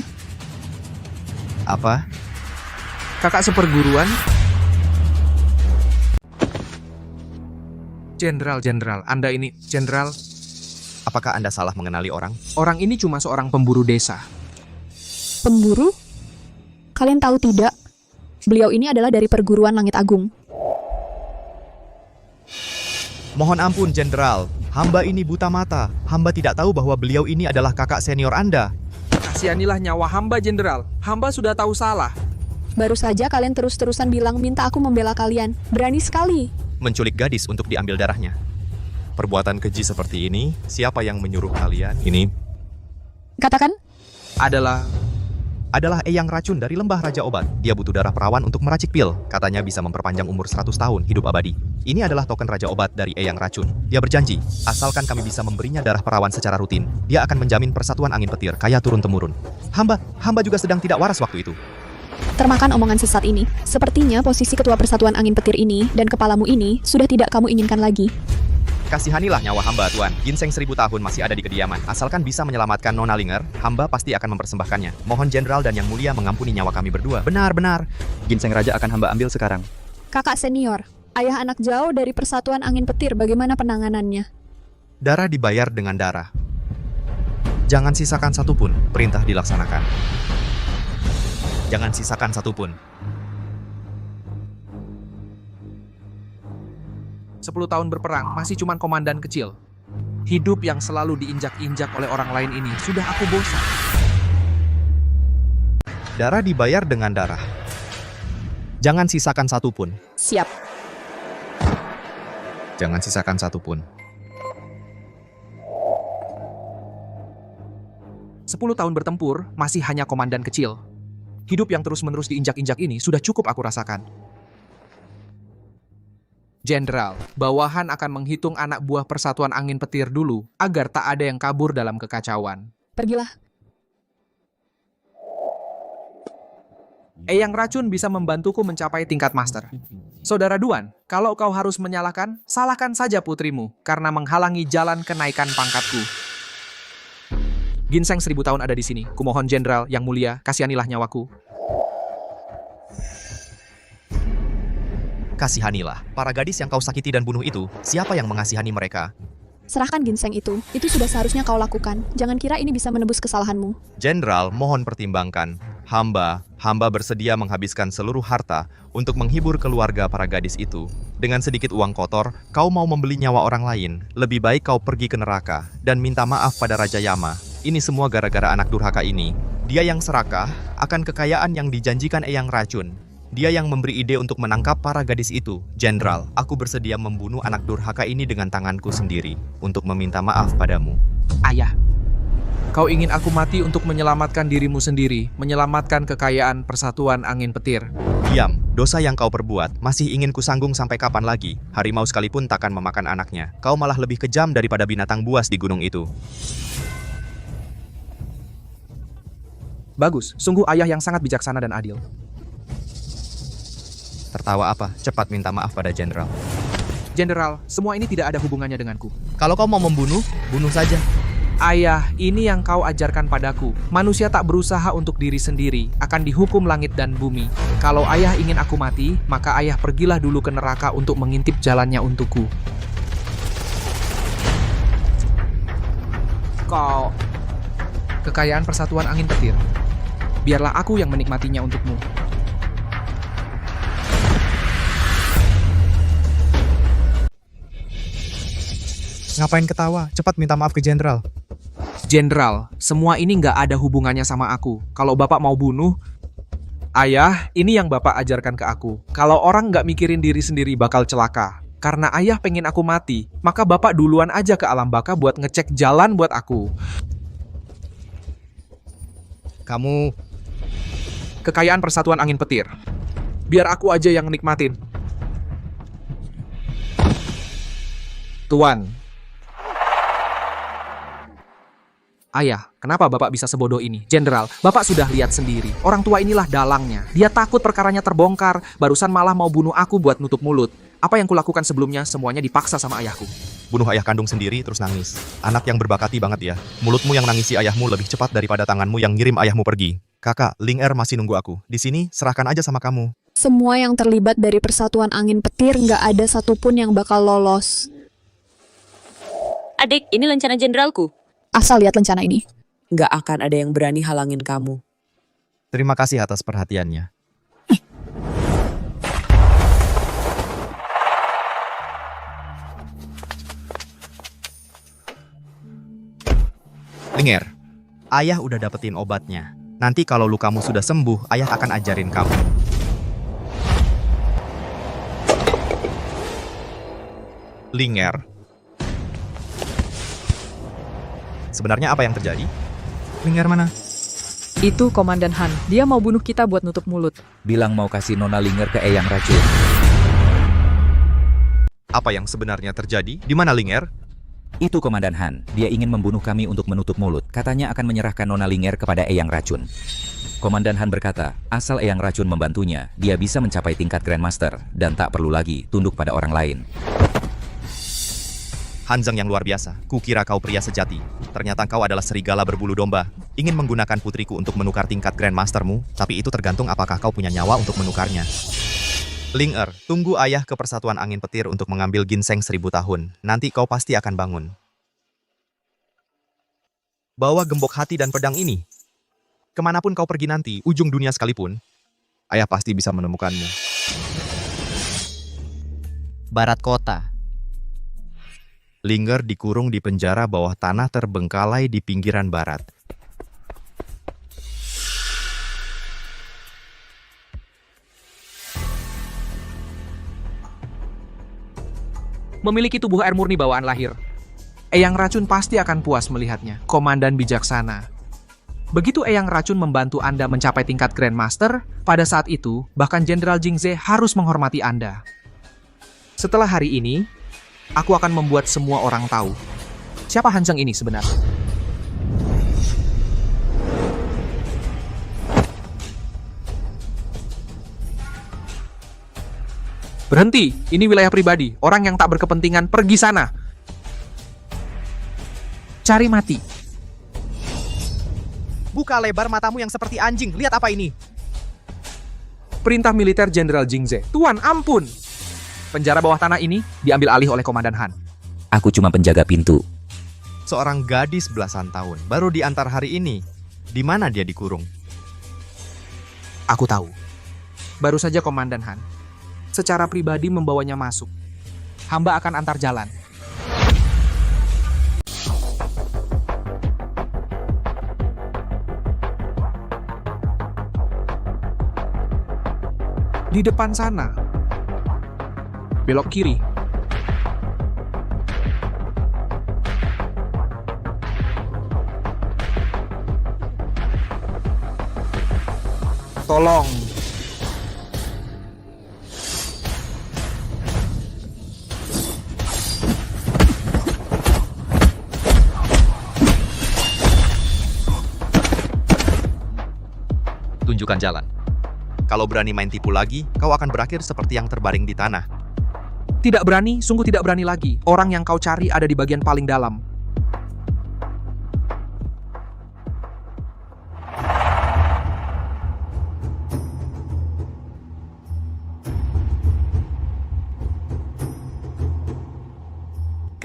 Apa? Kakak seperguruan? Jenderal, Anda ini, Jenderal. Apakah Anda salah mengenali orang? Orang ini cuma seorang pemburu desa. Pemburu? Kalian tahu tidak? Beliau ini adalah dari perguruan Langit Agung. Mohon ampun, Jenderal. Hamba ini buta mata. Hamba tidak tahu bahwa beliau ini adalah kakak senior Anda. Kasihanilah nyawa hamba, Jenderal. Hamba sudah tahu salah. Baru saja kalian terus-terusan bilang minta aku membela kalian. Berani sekali. Menculik gadis untuk diambil darahnya. Perbuatan keji seperti ini, siapa yang menyuruh kalian? Ini Katakan. Adalah Eyang Racun dari Lembah Raja Obat. Dia butuh darah perawan untuk meracik pil. Katanya bisa memperpanjang umur 100 tahun hidup abadi. Ini adalah token Raja Obat dari Eyang Racun. Dia berjanji, asalkan kami bisa memberinya darah perawan secara rutin, dia akan menjamin Persatuan Angin Petir kaya turun-temurun. Hamba juga sedang tidak waras waktu itu. Termakan omongan sesat ini. Sepertinya posisi ketua Persatuan Angin Petir ini dan kepalamu ini sudah tidak kamu inginkan lagi. Kasihanilah nyawa hamba, Tuan. Ginseng 1000 tahun masih ada di kediaman. Asalkan bisa menyelamatkan Nona Linger, hamba pasti akan mempersembahkannya. Mohon Jenderal dan Yang Mulia mengampuni nyawa kami berdua. Benar. Ginseng Raja akan hamba ambil sekarang. Kakak senior, ayah anak jauh dari Persatuan Angin Petir, bagaimana penanganannya? Darah dibayar dengan darah. Jangan sisakan satupun, perintah dilaksanakan. Jangan sisakan satupun. 10 tahun berperang, masih cuman komandan kecil. Hidup yang selalu diinjak-injak oleh orang lain ini, sudah aku bosan. Darah dibayar dengan darah. Jangan sisakan satupun. Siap. Jangan sisakan satupun. 10 tahun bertempur, masih hanya komandan kecil. Hidup yang terus-menerus diinjak-injak ini sudah cukup aku rasakan. Jenderal, bawahan akan menghitung anak buah Persatuan Angin Petir dulu, agar tak ada yang kabur dalam kekacauan. Pergilah. Eyang Racun bisa membantuku mencapai tingkat master. Saudara Duan, kalau kau harus menyalahkan, salahkan saja putrimu, karena menghalangi jalan kenaikan pangkatku. Ginseng 1000 tahun ada di sini. Kumohon Jenderal yang mulia, kasihanilah nyawaku. Kasihanilah. Para gadis yang kau sakiti dan bunuh itu, siapa yang mengasihani mereka? Serahkan ginseng itu sudah seharusnya kau lakukan. Jangan kira ini bisa menebus kesalahanmu. Jenderal, mohon pertimbangkan. Hamba bersedia menghabiskan seluruh harta untuk menghibur keluarga para gadis itu. Dengan sedikit uang kotor, kau mau membeli nyawa orang lain. Lebih baik kau pergi ke neraka dan minta maaf pada Raja Yama. Ini semua gara-gara anak durhaka ini. Dia yang serakah akan kekayaan yang dijanjikan Eyang Racun. Dia yang memberi ide untuk menangkap para gadis itu. Jenderal, aku bersedia membunuh anak durhaka ini dengan tanganku sendiri untuk meminta maaf padamu. Ayah, kau ingin aku mati untuk menyelamatkan dirimu sendiri, menyelamatkan kekayaan Persatuan Angin Petir. Diam, dosa yang kau perbuat masih ingin kusanggung sampai kapan lagi? Harimau sekalipun takkan memakan anaknya. Kau malah lebih kejam daripada binatang buas di gunung itu. Bagus, sungguh ayah yang sangat bijaksana dan adil. Tertawa apa? Cepat minta maaf pada Jenderal. Jenderal, semua ini tidak ada hubungannya denganku. Kalau kau mau membunuh, bunuh saja. Ayah, ini yang kau ajarkan padaku. Manusia tak berusaha untuk diri sendiri, akan dihukum langit dan bumi. Kalau ayah ingin aku mati, maka ayah pergilah dulu ke neraka untuk mengintip jalannya untukku. Kau... Kekayaan persatuan angin petir. Biarlah aku yang menikmatinya untukmu. Ngapain ketawa? Cepat minta maaf ke jenderal. Jenderal, semua ini nggak ada hubungannya sama aku. Kalau Bapak mau bunuh, Ayah, ini yang Bapak ajarkan ke aku. Kalau orang nggak mikirin diri sendiri bakal celaka. Karena Ayah pengen aku mati, maka Bapak duluan aja ke alam baka buat ngecek jalan buat aku. Kamu... Kekayaan persatuan angin petir. Biar aku aja yang nikmatin. Tuan. Ayah, kenapa Bapak bisa sebodoh ini? Jenderal, Bapak sudah lihat sendiri. Orang tua inilah dalangnya. Dia takut perkaranya terbongkar, barusan malah mau bunuh aku buat nutup mulut. Apa yang kulakukan sebelumnya, semuanya dipaksa sama ayahku. Bunuh ayah kandung sendiri terus nangis. Anak yang berbakati banget ya. Mulutmu yang nangisi ayahmu lebih cepat daripada tanganmu yang ngirim ayahmu pergi. Kakak, Ling Er masih nunggu aku. Di sini, serahkan aja sama kamu. Semua yang terlibat dari persatuan angin petir nggak ada satupun yang bakal lolos. Adik, ini lencana jenderalku. Asal lihat lencana ini. Nggak akan ada yang berani halangin kamu. Terima kasih atas perhatiannya. Ling Er, ayah udah dapetin obatnya. Nanti kalau lukamu sudah sembuh, ayah akan ajarin kamu. Ling Er. Sebenarnya apa yang terjadi? Ling Er mana? Itu Komandan Han. Dia mau bunuh kita buat nutup mulut. Bilang mau kasih Nona Linger ke Eyang Racun. Apa yang sebenarnya terjadi? Di mana Ling Er? Itu Komandan Han. Dia ingin membunuh kami untuk menutup mulut. Katanya akan menyerahkan Nona Linger kepada Eyang Racun. Komandan Han berkata, asal Eyang Racun membantunya, dia bisa mencapai tingkat Grandmaster dan tak perlu lagi tunduk pada orang lain. Hanzang yang luar biasa, kukira kau pria sejati. Ternyata kau adalah serigala berbulu domba. Ingin menggunakan putriku untuk menukar tingkat Grandmastermu, tapi itu tergantung apakah kau punya nyawa untuk menukarnya. Ling Er, tunggu ayah ke Persatuan Angin Petir untuk mengambil ginseng 1000 tahun. Nanti kau pasti akan bangun. Bawa gembok hati dan pedang ini. Kemanapun kau pergi nanti, ujung dunia sekalipun, ayah pasti bisa menemukanmu. Barat kota. Ling Er dikurung di penjara bawah tanah terbengkalai di pinggiran barat. Memiliki tubuh air murni bawaan lahir. Eyang Racun pasti akan puas melihatnya. Komandan bijaksana. Begitu Eyang Racun membantu Anda mencapai tingkat Grandmaster, pada saat itu, bahkan Jenderal Jingze harus menghormati Anda. Setelah hari ini, aku akan membuat semua orang tahu siapa Hanzang ini sebenarnya. Berhenti, ini wilayah pribadi. Orang yang tak berkepentingan pergi sana. Cari mati. Buka lebar matamu yang seperti anjing. Lihat apa ini? Perintah militer Jenderal Jingze. Tuan, ampun. Penjara bawah tanah ini diambil alih oleh Komandan Han. Aku cuma penjaga pintu. Seorang gadis belasan tahun, baru diantar hari ini. Di mana dia dikurung? Aku tahu. Baru saja Komandan Han secara pribadi membawanya masuk. Hamba akan antar jalan. Di depan sana. Belok kiri. Tolong. Tunjukkan jalan. Kalau berani main tipu lagi, kau akan berakhir seperti yang terbaring di tanah. Tidak berani, sungguh tidak berani lagi. Orang yang kau cari ada di bagian paling dalam.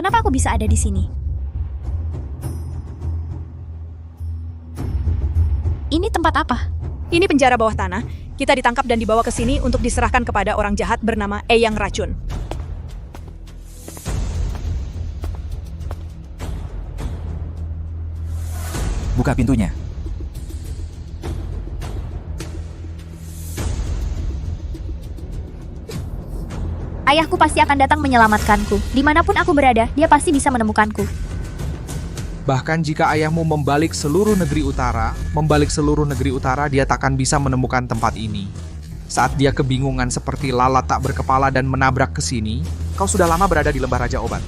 Kenapa aku bisa ada di sini? Ini tempat apa? Ini penjara bawah tanah. Kita ditangkap dan dibawa ke sini untuk diserahkan kepada orang jahat bernama Eyang Racun. Buka pintunya. Ayahku pasti akan datang menyelamatkanku. Dimanapun aku berada, dia pasti bisa menemukanku. Bahkan jika ayahmu membalik seluruh negeri utara, dia takkan bisa menemukan tempat ini. Saat dia kebingungan seperti lalat tak berkepala dan menabrak ke sini, kau sudah lama berada di lembah Raja Obat.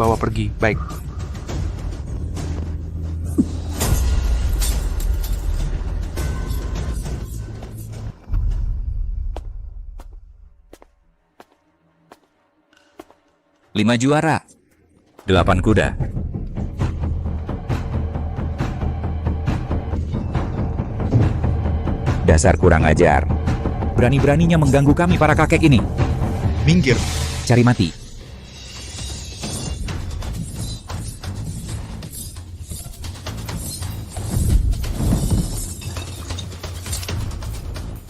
Bawa pergi, baik. Lima juara. 8 kuda. Dasar kurang ajar. Berani-beraninya mengganggu kami para kakek ini. Minggir. Cari mati.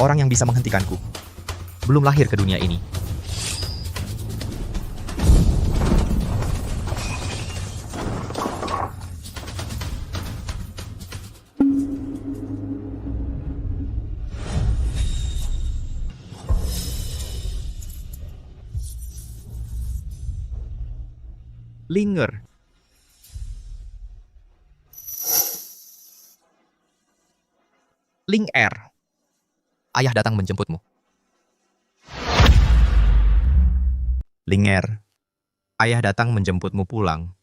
Orang yang bisa menghentikanku belum lahir ke dunia ini. Linger. Linger. Ayah datang menjemputmu. Linger. Ayah datang menjemputmu pulang.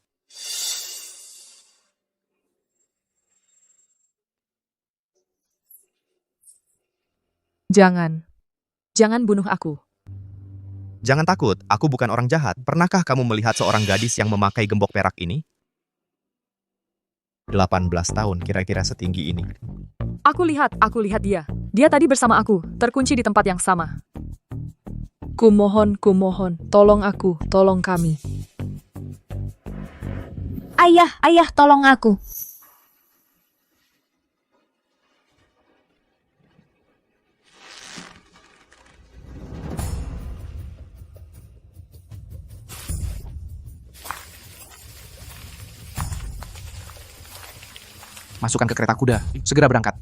Jangan. Jangan bunuh aku. Jangan takut, aku bukan orang jahat. Pernahkah kamu melihat seorang gadis yang memakai gembok perak ini? 18 tahun, kira-kira setinggi ini. Aku lihat dia. Dia tadi bersama aku, terkunci di tempat yang sama. Kumohon, tolong aku, tolong kami. Ayah, tolong aku. Masukkan ke kereta kuda. Segera berangkat.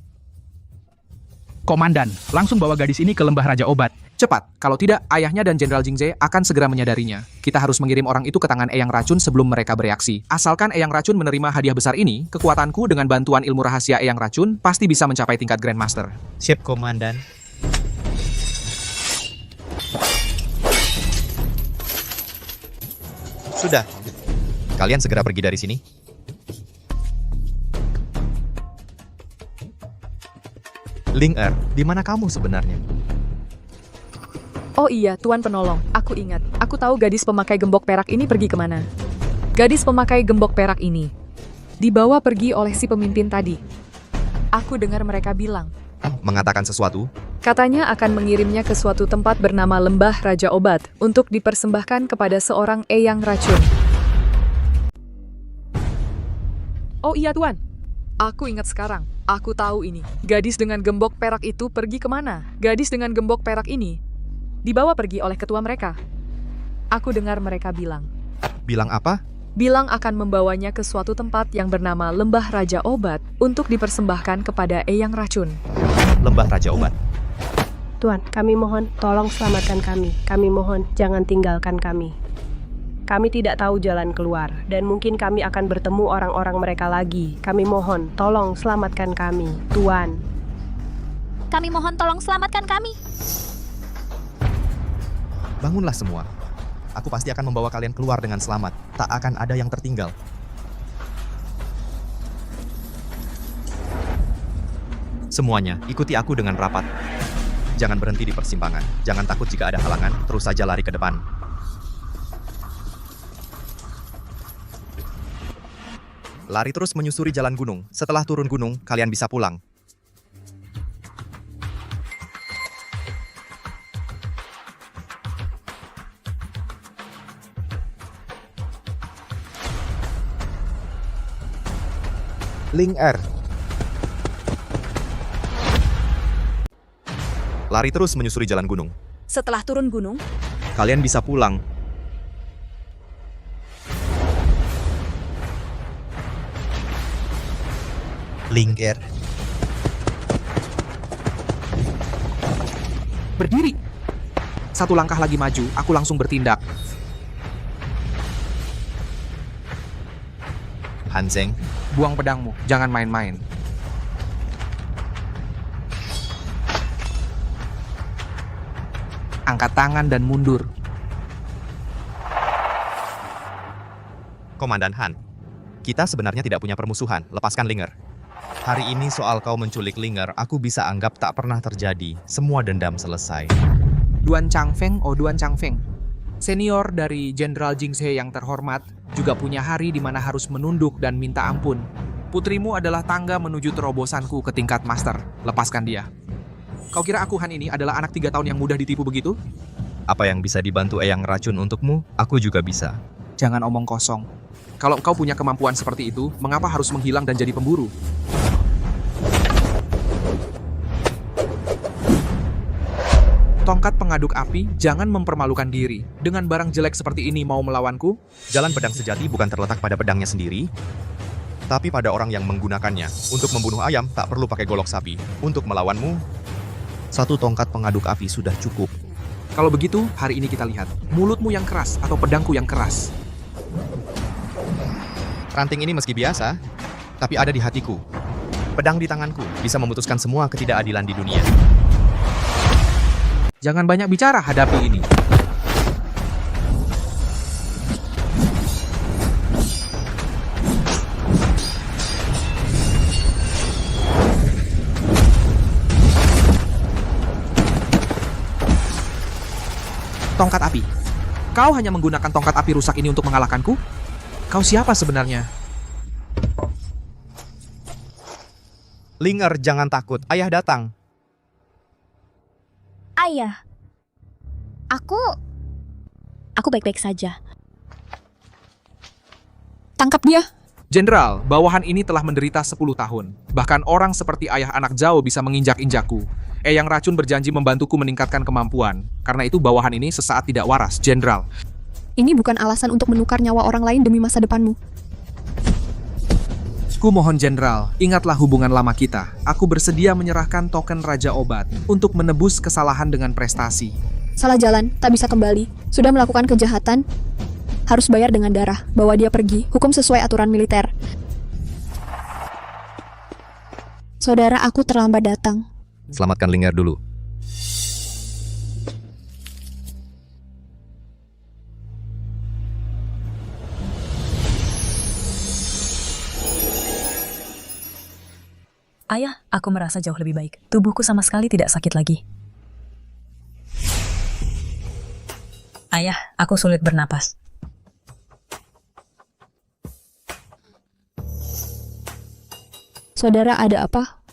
Komandan, langsung bawa gadis ini ke lembah Raja Obat. Cepat, kalau tidak, ayahnya dan Jenderal Jingze akan segera menyadarinya. Kita harus mengirim orang itu ke tangan Eyang Racun sebelum mereka bereaksi. Asalkan Eyang Racun menerima hadiah besar ini, kekuatanku dengan bantuan ilmu rahasia Eyang Racun pasti bisa mencapai tingkat Grandmaster. Siap, Komandan. Sudah. Kalian segera pergi dari sini. Linger, di mana kamu sebenarnya? Oh iya, Tuan Penolong. Aku ingat. Aku tahu gadis pemakai gembok perak ini pergi kemana. Gadis pemakai gembok perak ini dibawa pergi oleh si pemimpin tadi. Aku dengar mereka bilang. Mengatakan sesuatu? Katanya akan mengirimnya ke suatu tempat bernama Lembah Raja Obat untuk dipersembahkan kepada seorang Eyang Racun. Oh iya, Tuan. Aku ingat sekarang. Aku tahu ini. Gadis dengan gembok perak itu pergi kemana? Gadis dengan gembok perak ini dibawa pergi oleh ketua mereka. Aku dengar mereka bilang. Bilang apa? Bilang akan membawanya ke suatu tempat yang bernama Lembah Raja Obat untuk dipersembahkan kepada Eyang Racun. Lembah Raja Obat. Tuan, kami mohon tolong selamatkan kami. Kami mohon jangan tinggalkan kami. Kami tidak tahu jalan keluar, dan mungkin kami akan bertemu orang-orang mereka lagi. Kami mohon, tolong selamatkan kami, Tuan. Kami mohon tolong selamatkan kami. Bangunlah semua. Aku pasti akan membawa kalian keluar dengan selamat. Tak akan ada yang tertinggal. Semuanya, ikuti aku dengan rapat. Jangan berhenti di persimpangan. Jangan takut jika ada halangan, terus saja lari ke depan. Lari terus menyusuri jalan gunung. Setelah turun gunung, kalian bisa pulang. Linger. Lari terus menyusuri jalan gunung. Setelah turun gunung, Kalian bisa pulang. Linger. Berdiri. Satu langkah lagi maju, aku langsung bertindak. Hanseng. Buang pedangmu, jangan main-main. Angkat tangan dan mundur. Komandan Han, kita sebenarnya tidak punya permusuhan. Lepaskan Linger. Hari ini soal kau menculik Linger, aku bisa anggap tak pernah terjadi. Semua dendam selesai. Duan Changfeng, Duan Changfeng. Senior dari Jenderal Jingse yang terhormat, juga punya hari di mana harus menunduk dan minta ampun. Putrimu adalah tangga menuju terobosanku ke tingkat master. Lepaskan dia. Kau kira aku Han ini adalah anak 3 tahun yang mudah ditipu begitu? Apa yang bisa dibantu Eyang Racun untukmu, aku juga bisa. Jangan omong kosong. Kalau kau punya kemampuan seperti itu, mengapa harus menghilang dan jadi pemburu? Tongkat pengaduk api, jangan mempermalukan diri. Dengan barang jelek seperti ini mau melawanku? Jalan pedang sejati bukan terletak pada pedangnya sendiri, tapi pada orang yang menggunakannya. Untuk membunuh ayam, tak perlu pakai golok sapi. Untuk melawanmu, satu tongkat pengaduk api sudah cukup. Kalau begitu, hari ini kita lihat. Mulutmu yang keras atau pedangku yang keras. Ranting ini meski biasa, tapi ada di hatiku. Pedang di tanganku bisa memutuskan semua ketidakadilan di dunia. Jangan banyak bicara, hadapi ini. Tongkat api. Kau hanya menggunakan tongkat api rusak ini untuk mengalahkanku? Kau siapa sebenarnya? Linger, jangan takut. Ayah datang. Ayah, aku baik-baik saja. Tangkap dia. Jenderal, bawahan ini telah menderita 10 tahun. Bahkan orang seperti ayah anak Zhao bisa menginjak-injakku. Eyang Racun berjanji membantuku meningkatkan kemampuan. Karena itu bawahan ini sesaat tidak waras, Jenderal. Ini bukan alasan untuk menukar nyawa orang lain demi masa depanmu. Ku mohon Jenderal, ingatlah hubungan lama kita. Aku bersedia menyerahkan token Raja Obat untuk menebus kesalahan dengan prestasi. Salah jalan, tak bisa kembali. Sudah melakukan kejahatan, harus bayar dengan darah. Bawa dia pergi, hukum sesuai aturan militer. Saudara, aku terlambat datang. Selamatkan Linger dulu. Ayah, aku merasa jauh lebih baik. Tubuhku sama sekali tidak sakit lagi. Ayah, aku sulit bernapas. Saudara, ada apa?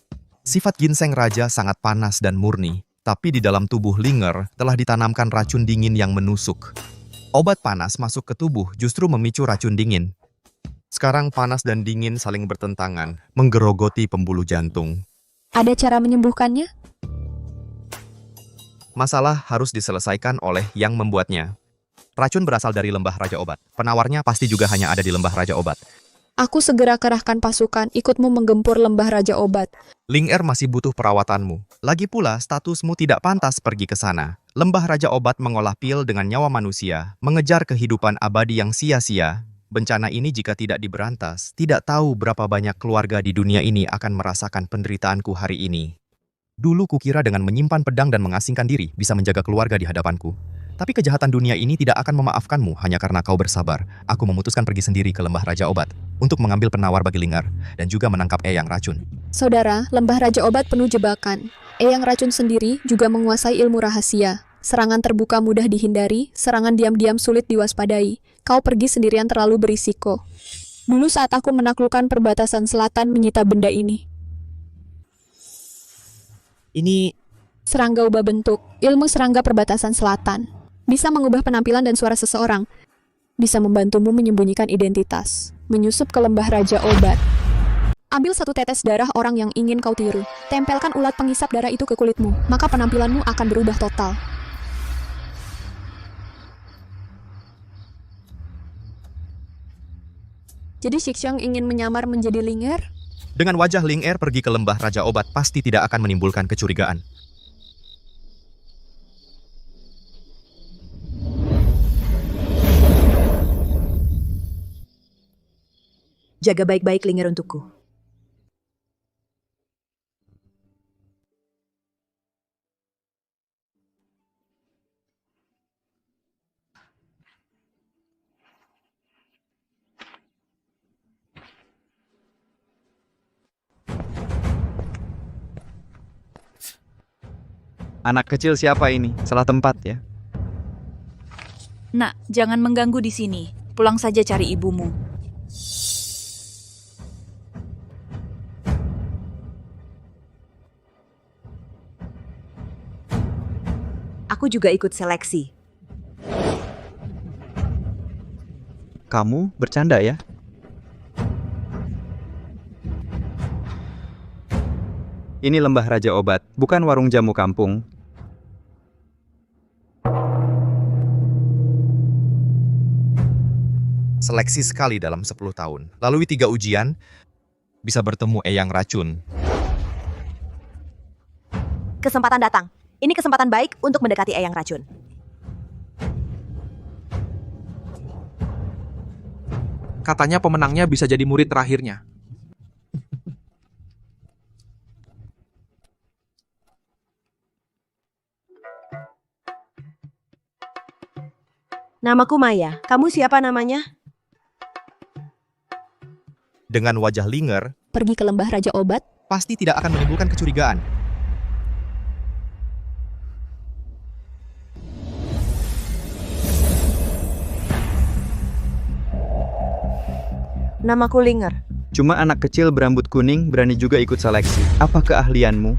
Sifat ginseng raja sangat panas dan murni, tapi di dalam tubuh Linger telah ditanamkan racun dingin yang menusuk. Obat panas masuk ke tubuh justru memicu racun dingin. Sekarang panas dan dingin saling bertentangan, menggerogoti pembuluh jantung. Ada cara menyembuhkannya? Masalah harus diselesaikan oleh yang membuatnya. Racun berasal dari lembah Raja Obat. Penawarnya pasti juga hanya ada di lembah Raja Obat. Aku segera kerahkan pasukan, ikutmu menggempur lembah Raja Obat. Linger masih butuh perawatanmu. Lagi pula, statusmu tidak pantas pergi ke sana. Lembah Raja Obat mengolah pil dengan nyawa manusia, mengejar kehidupan abadi yang sia-sia. Bencana ini jika tidak diberantas, tidak tahu berapa banyak keluarga di dunia ini akan merasakan penderitaanku hari ini. Dulu kukira dengan menyimpan pedang dan mengasingkan diri bisa menjaga keluarga di hadapanku. Tapi kejahatan dunia ini tidak akan memaafkanmu hanya karena kau bersabar. Aku memutuskan pergi sendiri ke lembah Raja Obat untuk mengambil penawar bagi Linger dan juga menangkap Eyang Racun. Saudara, lembah Raja Obat penuh jebakan. Eyang Racun sendiri juga menguasai ilmu rahasia. Serangan terbuka mudah dihindari, serangan diam-diam sulit diwaspadai. Kau pergi sendirian terlalu berisiko. Dulu saat aku menaklukkan perbatasan selatan menyita benda ini. Ini serangga ubah bentuk, ilmu serangga perbatasan selatan. Bisa mengubah penampilan dan suara seseorang. Bisa membantumu menyembunyikan identitas. Menyusup ke lembah Raja Obat. Ambil 1 tetes darah orang yang ingin kau tiru. Tempelkan ulat pengisap darah itu ke kulitmu, maka penampilanmu akan berubah total. Jadi Shixiang ingin menyamar menjadi Ling Er? Dengan wajah Ling Er pergi ke lembah Raja Obat pasti tidak akan menimbulkan kecurigaan. Jaga baik-baik Ling Er untukku. Anak kecil siapa ini? Salah tempat ya. Nak, jangan mengganggu di sini. Pulang saja cari ibumu. Aku juga ikut seleksi. Kamu bercanda ya? Ini lembah Raja Obat, bukan warung jamu kampung. Seleksi sekali dalam 10 tahun. Lalui 3 ujian, bisa bertemu Eyang Racun. Kesempatan datang. Ini kesempatan baik untuk mendekati Eyang Racun. Katanya pemenangnya bisa jadi murid terakhirnya. Namaku Maya. Kamu siapa namanya? Dengan wajah Ling Er, Pergi ke lembah Raja Obat? pasti tidak akan menimbulkan kecurigaan. Namaku Ling Er. Cuma anak kecil berambut kuning berani juga ikut seleksi. Apa keahlianmu?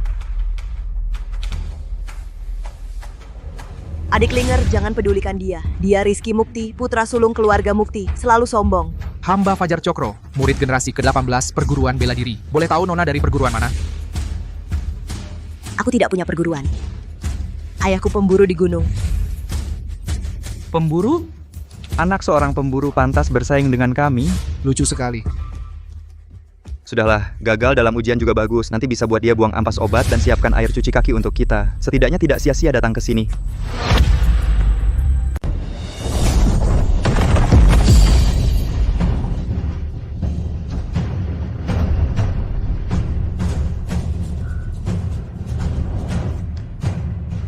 Adik Ling Er, jangan pedulikan dia. Dia Rizky Mukti, putra sulung keluarga Mukti, selalu sombong. Hamba Fajar Cokro, murid generasi ke-18 perguruan bela diri. Boleh tahu Nona dari perguruan mana? Aku tidak punya perguruan. Ayahku pemburu di gunung. Pemburu? Anak seorang pemburu pantas bersaing dengan kami? Lucu sekali. Sudahlah, gagal dalam ujian juga bagus. Nanti bisa buat dia buang ampas obat dan siapkan air cuci kaki untuk kita. Setidaknya tidak sia-sia datang ke sini.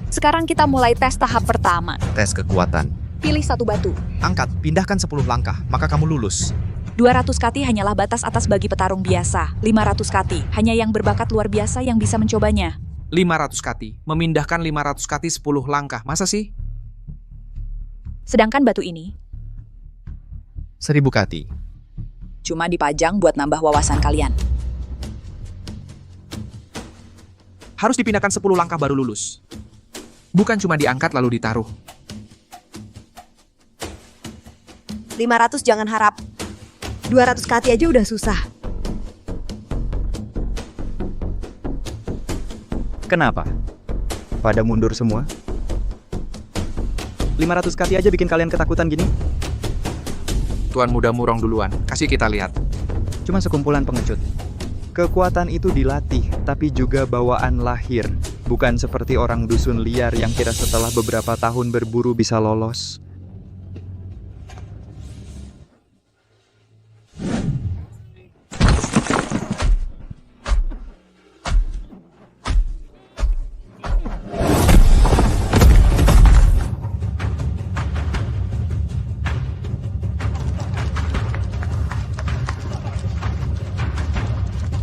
Sekarang kita mulai tes tahap pertama. Tes kekuatan. Pilih 1 batu. Angkat, pindahkan 10 langkah, maka kamu lulus. 200 kati hanyalah batas atas bagi petarung biasa. 500 kati, hanya yang berbakat luar biasa yang bisa mencobanya. 500 kati. Memindahkan 500 kati 10 langkah. Masa sih? Sedangkan batu ini 1000 kati. cuma dipajang buat nambah wawasan kalian. Harus dipindahkan 10 langkah baru lulus. Bukan cuma diangkat lalu ditaruh. 500 jangan harap. 200 kati aja udah susah. Kenapa? Pada mundur semua? 500 kati aja bikin kalian ketakutan gini? Tuan Muda Murong duluan, kasih kita lihat. Cuma sekumpulan pengecut. Kekuatan itu dilatih, tapi juga bawaan lahir. Bukan seperti orang dusun liar yang kira setelah beberapa tahun berburu bisa lolos.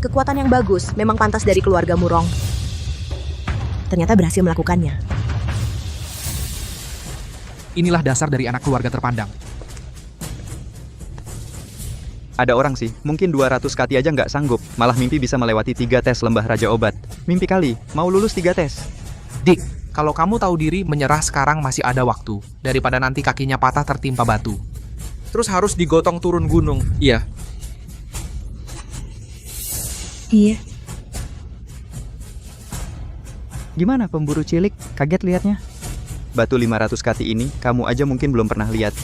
Kekuatan yang bagus, memang pantas dari keluarga Murong. Ternyata berhasil melakukannya. Inilah dasar dari anak keluarga terpandang. Ada orang sih, mungkin 200 kati aja nggak sanggup. Malah mimpi bisa melewati 3 tes lembah Raja Obat. Mimpi kali, mau lulus 3 tes. Dik, kalau kamu tahu diri, menyerah sekarang masih ada waktu. Daripada nanti kakinya patah tertimpa batu. Terus harus digotong turun gunung. Iya. Iya. Gimana pemburu cilik? Kaget liatnya? Batu 500 kati ini, kamu aja mungkin belum pernah lihat.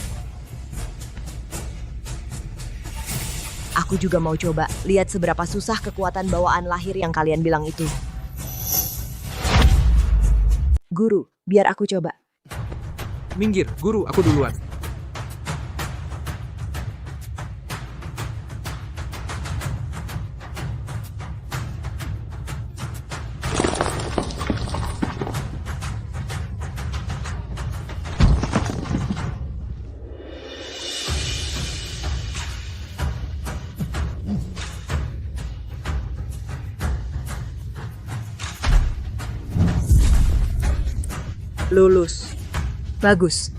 Aku juga mau coba lihat seberapa susah kekuatan bawaan lahir yang kalian bilang itu. Guru, biar aku coba. Minggir, guru, aku duluan. Lulus. Bagus.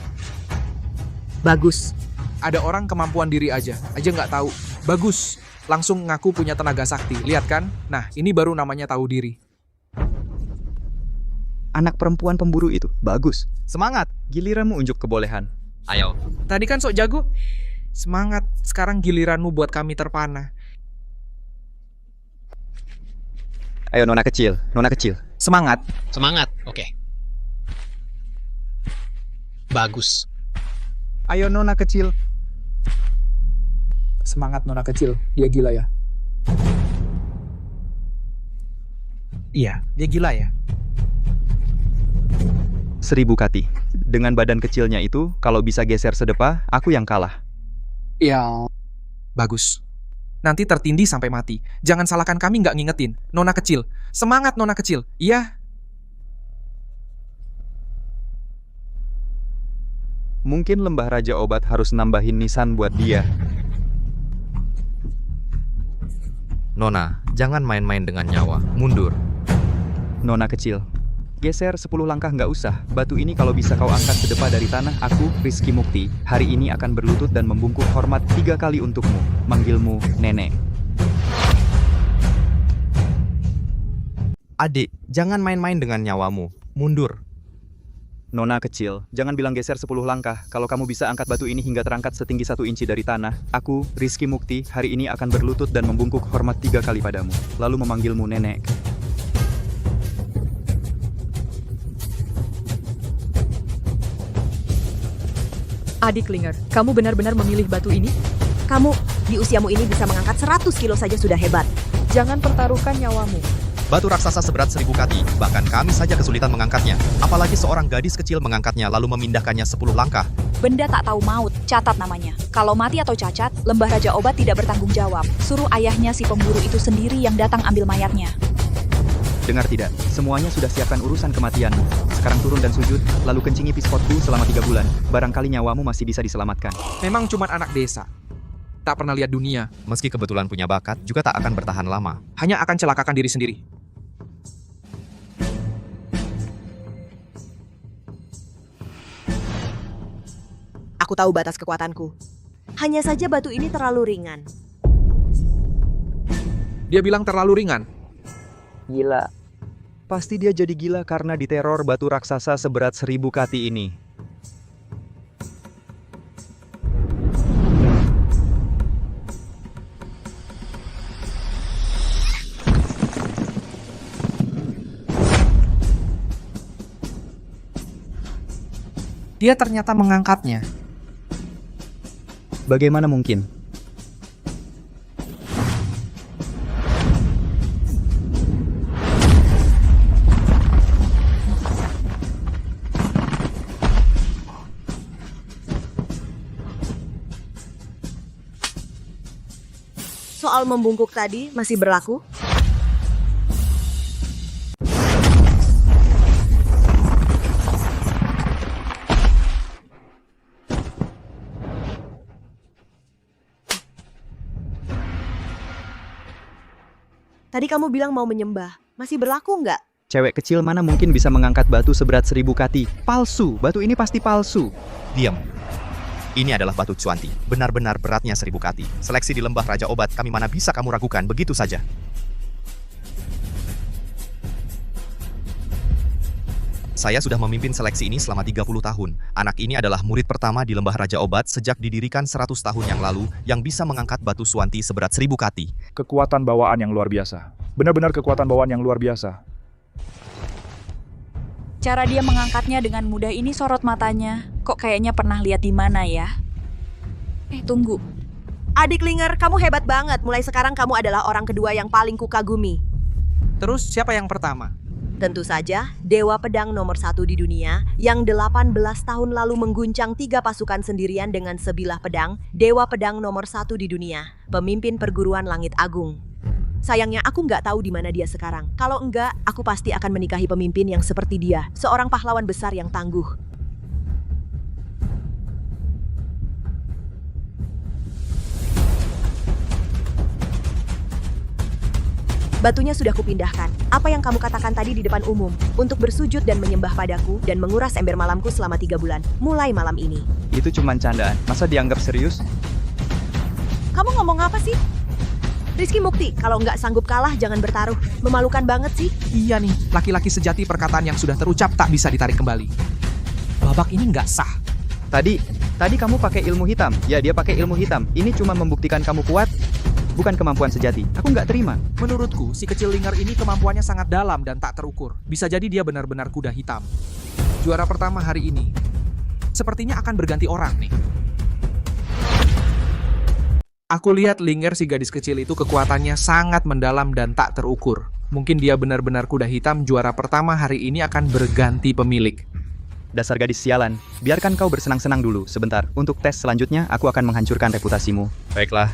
Bagus. Ada orang kemampuan diri aja nggak tahu. Bagus. Langsung ngaku punya tenaga sakti. Lihat kan? Nah, ini baru namanya tahu diri. Anak perempuan pemburu itu, bagus. Semangat. Giliranmu unjuk kebolehan. Ayo. Tadi kan sok jago. Semangat. Sekarang giliranmu buat kami terpana. Ayo nona kecil, nona kecil. Semangat. Semangat, oke. Bagus. Ayo nona kecil. Semangat nona kecil, dia gila ya. Iya, dia gila ya. 1000 kati. Dengan badan kecilnya itu, kalau bisa geser sedepa, aku yang kalah. Ya. Bagus. Nanti tertindih sampai mati. Jangan salahkan kami nggak ngingetin. Nona kecil. Semangat nona kecil. Iya. Mungkin lembah Raja Obat harus nambahin nisan buat dia. Nona, jangan main-main dengan nyawa. Mundur. Nona kecil. Geser 10 langkah nggak usah. Batu ini kalau bisa kau angkat sedepa dari tanah, aku, Rizky Mukti, hari ini akan berlutut dan membungkuk hormat 3 kali untukmu. Manggilmu nenek. Adik, jangan main-main dengan nyawamu. Mundur. Nona kecil, jangan bilang geser 10 langkah. Kalau kamu bisa angkat batu ini hingga terangkat setinggi 1 inci dari tanah, aku, Rizky Mukti, hari ini akan berlutut dan membungkuk hormat 3 kali padamu. Lalu memanggilmu nenek. Adik Linger, kamu benar-benar memilih batu ini? Kamu, di usiamu ini bisa mengangkat 100 kilo saja sudah hebat. Jangan pertaruhkan nyawamu. Batu raksasa seberat 1000 kati, bahkan kami saja kesulitan mengangkatnya. Apalagi seorang gadis kecil mengangkatnya lalu memindahkannya 10 langkah. Benda tak tahu maut, catat namanya. Kalau mati atau cacat, lembah Raja Obat tidak bertanggung jawab. Suruh ayahnya si pemburu itu sendiri yang datang ambil mayatnya. Dengar tidak? Semuanya sudah siapkan urusan kematianmu. Sekarang turun dan sujud, lalu kencingi pispotku selama 3 bulan. Barangkali nyawamu masih bisa diselamatkan. Memang cuma anak desa. Tak pernah lihat dunia. Meski kebetulan punya bakat, juga tak akan bertahan lama. Hanya akan celakakan diri sendiri. Aku tahu batas kekuatanku. Hanya saja batu ini terlalu ringan. Dia bilang terlalu ringan. Gila. Pasti dia jadi gila karena diteror batu raksasa seberat 1000 kati ini. Dia ternyata mengangkatnya. Bagaimana mungkin? Soal membungkuk tadi masih berlaku? Tadi kamu bilang mau menyembah. Masih berlaku nggak? Cewek kecil mana mungkin bisa mengangkat batu seberat 1000 kati? Palsu, batu ini pasti palsu. Diam. Ini adalah batu cuanti. Benar-benar beratnya 1000 kati. Seleksi di lembah Raja Obat, kami mana bisa kamu ragukan begitu saja. Saya sudah memimpin seleksi ini selama 30 tahun. Anak ini adalah murid pertama di Lembah Raja Obat sejak didirikan 100 tahun yang lalu yang bisa mengangkat batu Suwanti seberat 1000 kati. Kekuatan bawaan yang luar biasa. Benar-benar kekuatan bawaan yang luar biasa. Cara dia mengangkatnya dengan mudah ini sorot matanya. Kok kayaknya pernah lihat di mana ya? Tunggu. Adik Linger, kamu hebat banget. Mulai sekarang kamu adalah orang kedua yang paling kukagumi. Terus siapa yang pertama? Tentu saja, Dewa Pedang nomor 1 di dunia yang 18 tahun lalu mengguncang 3 pasukan sendirian dengan sebilah pedang, Dewa Pedang nomor 1 di dunia, pemimpin perguruan Langit Agung. Sayangnya aku nggak tahu di mana dia sekarang. Kalau enggak, aku pasti akan menikahi pemimpin yang seperti dia, seorang pahlawan besar yang tangguh. Batunya sudah kupindahkan. Apa yang kamu katakan tadi di depan umum, untuk bersujud dan menyembah padaku dan menguras ember malamku selama 3 bulan, mulai malam ini. Itu cuma candaan, masa dianggap serius? Kamu ngomong apa sih? Rizky Mukti, kalau nggak sanggup kalah jangan bertaruh. Memalukan banget sih. Iya nih, laki-laki sejati perkataan yang sudah terucap tak bisa ditarik kembali. Babak ini nggak sah. Tadi kamu pakai ilmu hitam. Ya, dia pakai ilmu hitam. Ini cuma membuktikan kamu kuat, bukan kemampuan sejati. Aku nggak terima. Menurutku, si kecil Linger ini kemampuannya sangat dalam dan tak terukur. Bisa jadi dia benar-benar kuda hitam. Juara pertama hari ini. Sepertinya akan berganti orang nih. Aku lihat Linger si gadis kecil itu kekuatannya sangat mendalam dan tak terukur. Mungkin dia benar-benar kuda hitam juara pertama hari ini akan berganti pemilik. Dasar gadis sialan, biarkan kau bersenang-senang dulu sebentar. Untuk tes selanjutnya, aku akan menghancurkan reputasimu. Baiklah.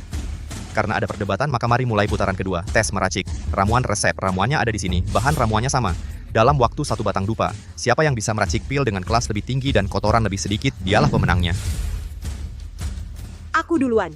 Karena ada perdebatan, maka mari mulai putaran kedua. Tes meracik. Ramuan resep. Ramuannya ada di sini. Bahan ramuannya sama. Dalam waktu 1 batang dupa. Siapa yang bisa meracik pil dengan kelas lebih tinggi dan kotoran lebih sedikit, dialah pemenangnya. Aku duluan.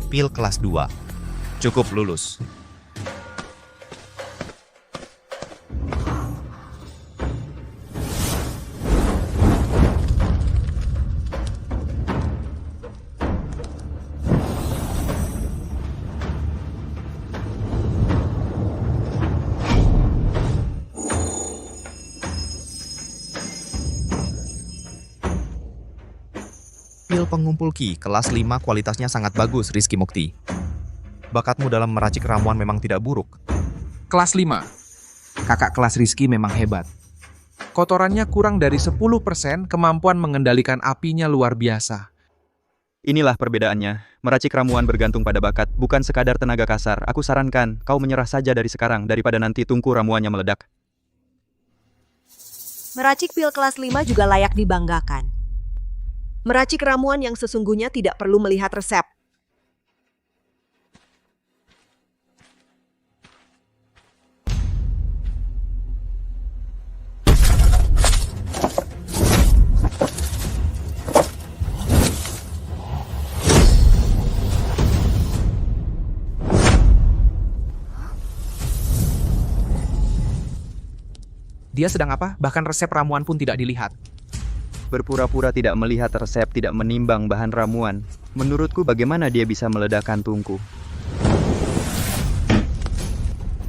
Pil kelas 2. Cukup lulus. Pil pengumpul ki, kelas 5 kualitasnya sangat bagus, Rizky Mukti. Bakatmu dalam meracik ramuan memang tidak buruk. Kelas 5. Kakak kelas Rizky memang hebat. Kotorannya kurang dari 10%, kemampuan mengendalikan apinya luar biasa. Inilah perbedaannya. Meracik ramuan bergantung pada bakat, bukan sekadar tenaga kasar. Aku sarankan, kau menyerah saja dari sekarang, daripada nanti tungku ramuannya meledak. Meracik pil kelas 5 juga layak dibanggakan. Meracik ramuan yang sesungguhnya tidak perlu melihat resep. Dia sedang apa? Bahkan resep ramuan pun tidak dilihat. Berpura-pura tidak melihat resep, tidak menimbang bahan ramuan. Menurutku bagaimana dia bisa meledakkan tungku?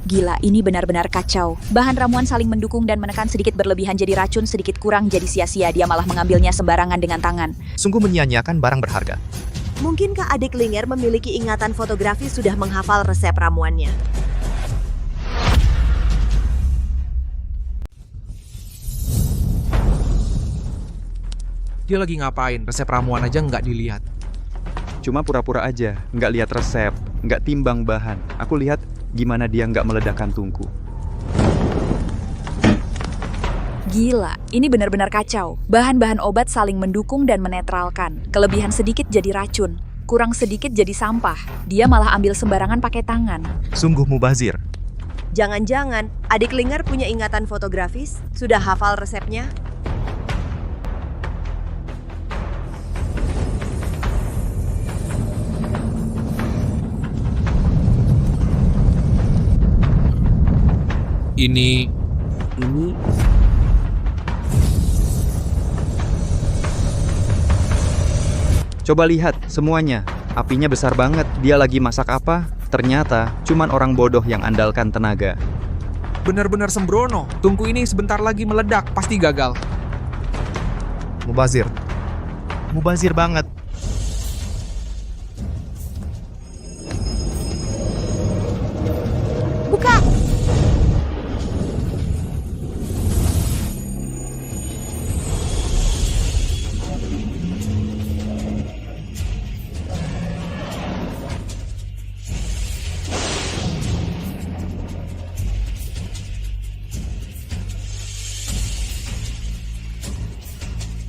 Gila, ini benar-benar kacau. Bahan ramuan saling mendukung dan menekan, sedikit berlebihan jadi racun, sedikit kurang jadi sia-sia. Dia malah mengambilnya sembarangan dengan tangan. Sungguh menyia-nyiakan barang berharga. Mungkinkah adik Linger memiliki ingatan fotografi sudah menghafal resep ramuannya? Dia lagi ngapain? Resep ramuan aja nggak dilihat. Cuma pura-pura aja, nggak lihat resep, nggak timbang bahan. Aku lihat gimana dia nggak meledakkan tungku. Gila, ini benar-benar kacau. Bahan-bahan obat saling mendukung dan menetralkan. Kelebihan sedikit jadi racun, kurang sedikit jadi sampah. Dia malah ambil sembarangan pakai tangan. Sungguh mubazir. Jangan-jangan adik Linger punya ingatan fotografis? Sudah hafal resepnya? Ini... Coba lihat, semuanya. Apinya besar banget. Dia lagi masak apa? Ternyata, cuman orang bodoh yang andalkan tenaga. Benar-benar sembrono. Tungku ini sebentar lagi meledak, pasti gagal. Mubazir. Mubazir banget. Buka!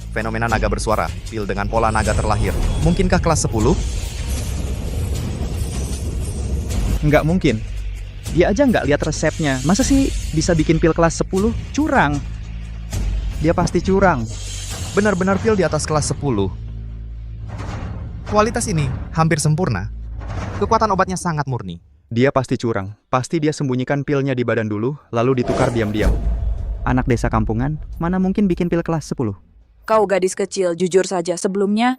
Fenomena naga bersuara, pil dengan pola naga terlahir. Mungkinkah kelas 10? Nggak mungkin. Dia aja nggak lihat resepnya. Masa sih bisa bikin pil kelas 10? Curang. Dia pasti curang. Benar-benar pil di atas kelas 10. Kualitas ini hampir sempurna. Kekuatan obatnya sangat murni. Dia pasti curang. Pasti dia sembunyikan pilnya di badan dulu, lalu ditukar diam-diam. Anak desa kampungan, mana mungkin bikin pil kelas 10? Kau gadis kecil, jujur saja, sebelumnya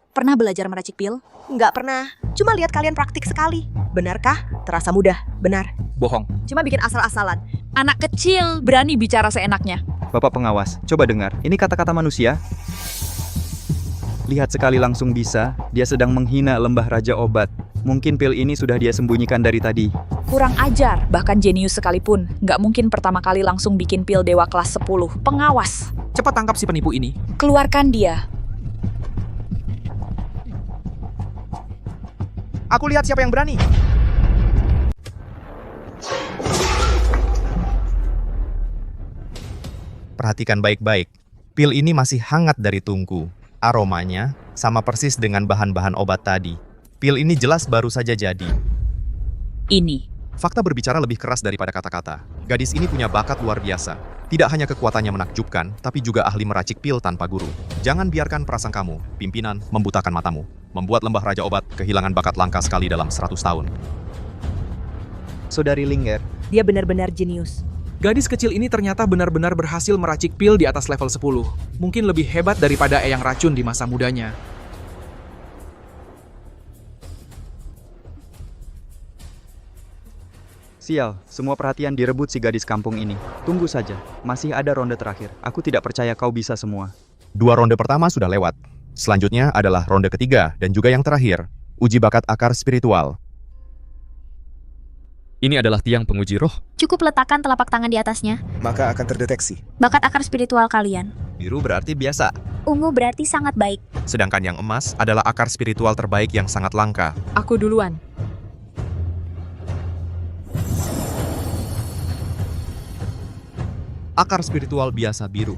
pernah belajar meracik pil? Nggak pernah. Cuma lihat kalian praktik sekali. Benarkah? Terasa mudah. Benar. Bohong. Cuma bikin asal-asalan. Anak kecil berani bicara seenaknya. Bapak pengawas, coba dengar. Ini kata-kata manusia. Lihat sekali langsung bisa, dia sedang menghina lembah Raja Obat. Mungkin pil ini sudah dia sembunyikan dari tadi. Kurang ajar, bahkan jenius sekalipun. Nggak mungkin pertama kali langsung bikin pil dewa kelas 10. Pengawas. Cepat tangkap si penipu ini. Keluarkan dia. Aku lihat siapa yang berani. Perhatikan baik-baik. Pil ini masih hangat dari tungku. Aromanya sama persis dengan bahan-bahan obat tadi. Pil ini jelas baru saja jadi. Ini. Fakta berbicara lebih keras daripada kata-kata. Gadis ini punya bakat luar biasa. Tidak hanya kekuatannya menakjubkan, tapi juga ahli meracik pil tanpa guru. Jangan biarkan prasangkamu, pimpinan, membutakan matamu. Membuat lembah Raja Obat kehilangan bakat langka sekali dalam 100 tahun. Saudari Linger. Dia benar-benar jenius. Gadis kecil ini ternyata benar-benar berhasil meracik pil di atas level 10. Mungkin lebih hebat daripada Eyang Racun di masa mudanya. Sial, semua perhatian direbut si gadis kampung ini. Tunggu saja, masih ada ronde terakhir. Aku tidak percaya kau bisa semua. 2 ronde pertama sudah lewat. Selanjutnya adalah ronde ketiga dan juga yang terakhir, uji bakat akar spiritual. Ini adalah tiang penguji roh. Cukup letakkan telapak tangan di atasnya. Maka akan terdeteksi. Bakat akar spiritual kalian. Biru berarti biasa. Ungu berarti sangat baik. Sedangkan yang emas adalah akar spiritual terbaik yang sangat langka. Aku duluan. Akar spiritual biasa biru.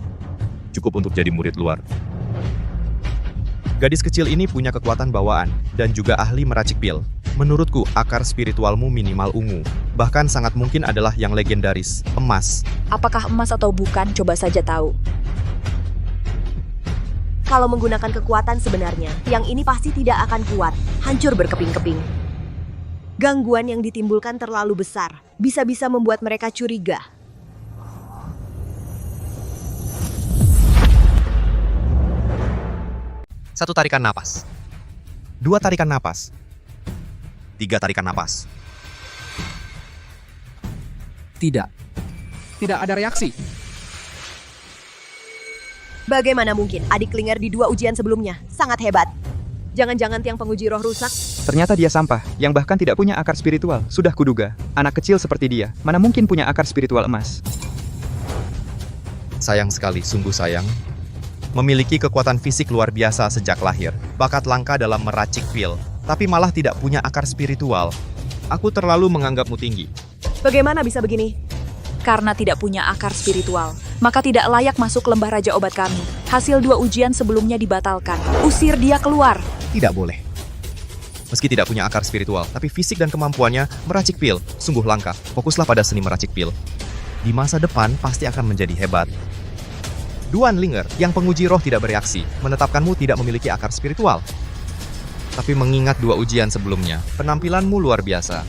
Cukup untuk jadi murid luar. Gadis kecil ini punya kekuatan bawaan dan juga ahli meracik pil. Menurutku, akar spiritualmu minimal ungu. Bahkan sangat mungkin adalah yang legendaris, emas. Apakah emas atau bukan, coba saja tahu. Kalau menggunakan kekuatan sebenarnya, yang ini pasti tidak akan kuat. Hancur berkeping-keping. Gangguan yang ditimbulkan terlalu besar. Bisa-bisa membuat mereka curiga. Satu tarikan napas. 2 tarikan napas. 3 tarikan napas. Tidak. Tidak ada reaksi. Bagaimana mungkin adik Linger di 2 ujian sebelumnya? Sangat hebat. Jangan-jangan tiang penguji roh rusak? Ternyata dia sampah, yang bahkan tidak punya akar spiritual. Sudah kuduga, anak kecil seperti dia, mana mungkin punya akar spiritual emas. Sayang sekali, sungguh sayang. Memiliki kekuatan fisik luar biasa sejak lahir, bakat langka dalam meracik pil, tapi malah tidak punya akar spiritual. Aku terlalu menganggapmu tinggi. Bagaimana bisa begini? Karena tidak punya akar spiritual, maka tidak layak masuk lembah Raja Obat kami. Hasil 2 ujian sebelumnya dibatalkan. Usir dia keluar. Tidak boleh. Meski tidak punya akar spiritual, tapi fisik dan kemampuannya meracik pil sungguh langka. Fokuslah pada seni meracik pil. Di masa depan pasti akan menjadi hebat. Duan Linger, yang penguji roh tidak bereaksi, menetapkanmu tidak memiliki akar spiritual. Tapi mengingat 2 ujian sebelumnya, penampilanmu luar biasa.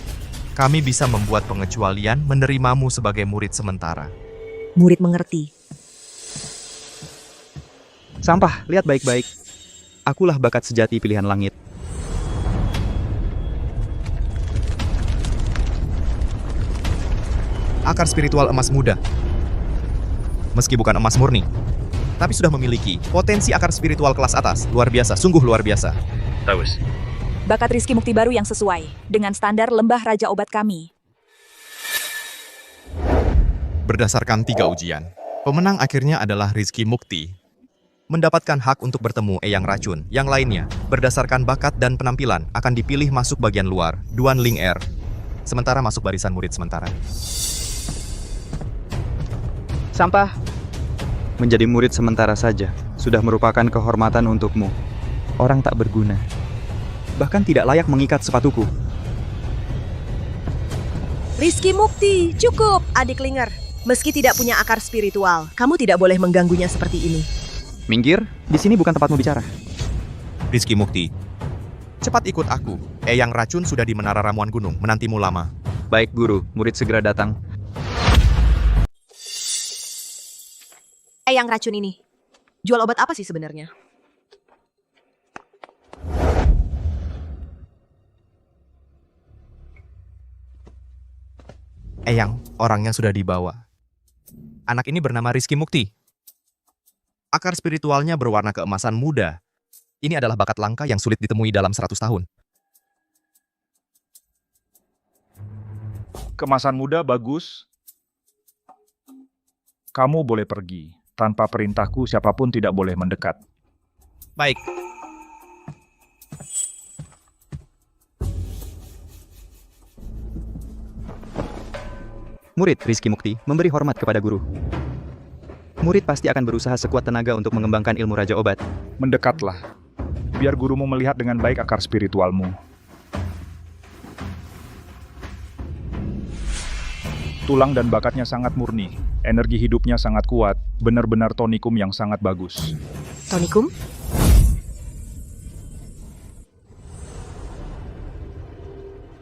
Kami bisa membuat pengecualian menerimamu sebagai murid sementara. Murid mengerti. Sampah, lihat baik-baik. Akulah bakat sejati pilihan langit. Akar spiritual emas muda. Meski bukan emas murni, tapi sudah memiliki potensi akar spiritual kelas atas. Luar biasa, sungguh luar biasa. Bagus. Bakat Rizky Mukti baru yang sesuai dengan standar lembah Raja Obat kami. Berdasarkan 3 ujian, pemenang akhirnya adalah Rizky Mukti. Mendapatkan hak untuk bertemu Eyang Racun. Yang lainnya, berdasarkan bakat dan penampilan, akan dipilih masuk bagian luar, Duan Ling Er. Sementara masuk barisan murid sementara. Sampah. Menjadi murid sementara saja sudah merupakan kehormatan untukmu. Orang tak berguna. Bahkan tidak layak mengikat sepatuku. Rizky Mukti, cukup, adik Linger. Meski tidak punya akar spiritual, kamu tidak boleh mengganggunya seperti ini. Minggir, di sini bukan tempatmu bicara. Rizky Mukti, cepat ikut aku. Eyang Racun sudah di Menara Ramuan Gunung, menantimu lama. Baik guru, murid segera datang. Eyang Racun ini, jual obat apa sih sebenarnya? Eyang, orangnya sudah dibawa. Anak ini bernama Rizky Mukti. Akar spiritualnya berwarna keemasan muda. Ini adalah bakat langka yang sulit ditemui dalam 100 tahun. Kemasan muda bagus. Kamu boleh pergi. Tanpa perintahku, siapapun tidak boleh mendekat. Baik. Murid Rizky Mukti memberi hormat kepada guru. Murid pasti akan berusaha sekuat tenaga untuk mengembangkan ilmu Raja Obat. Mendekatlah. Biar gurumu melihat dengan baik akar spiritualmu. Tulang dan bakatnya sangat murni. Energi hidupnya sangat kuat. Benar-benar tonikum yang sangat bagus. Tonikum?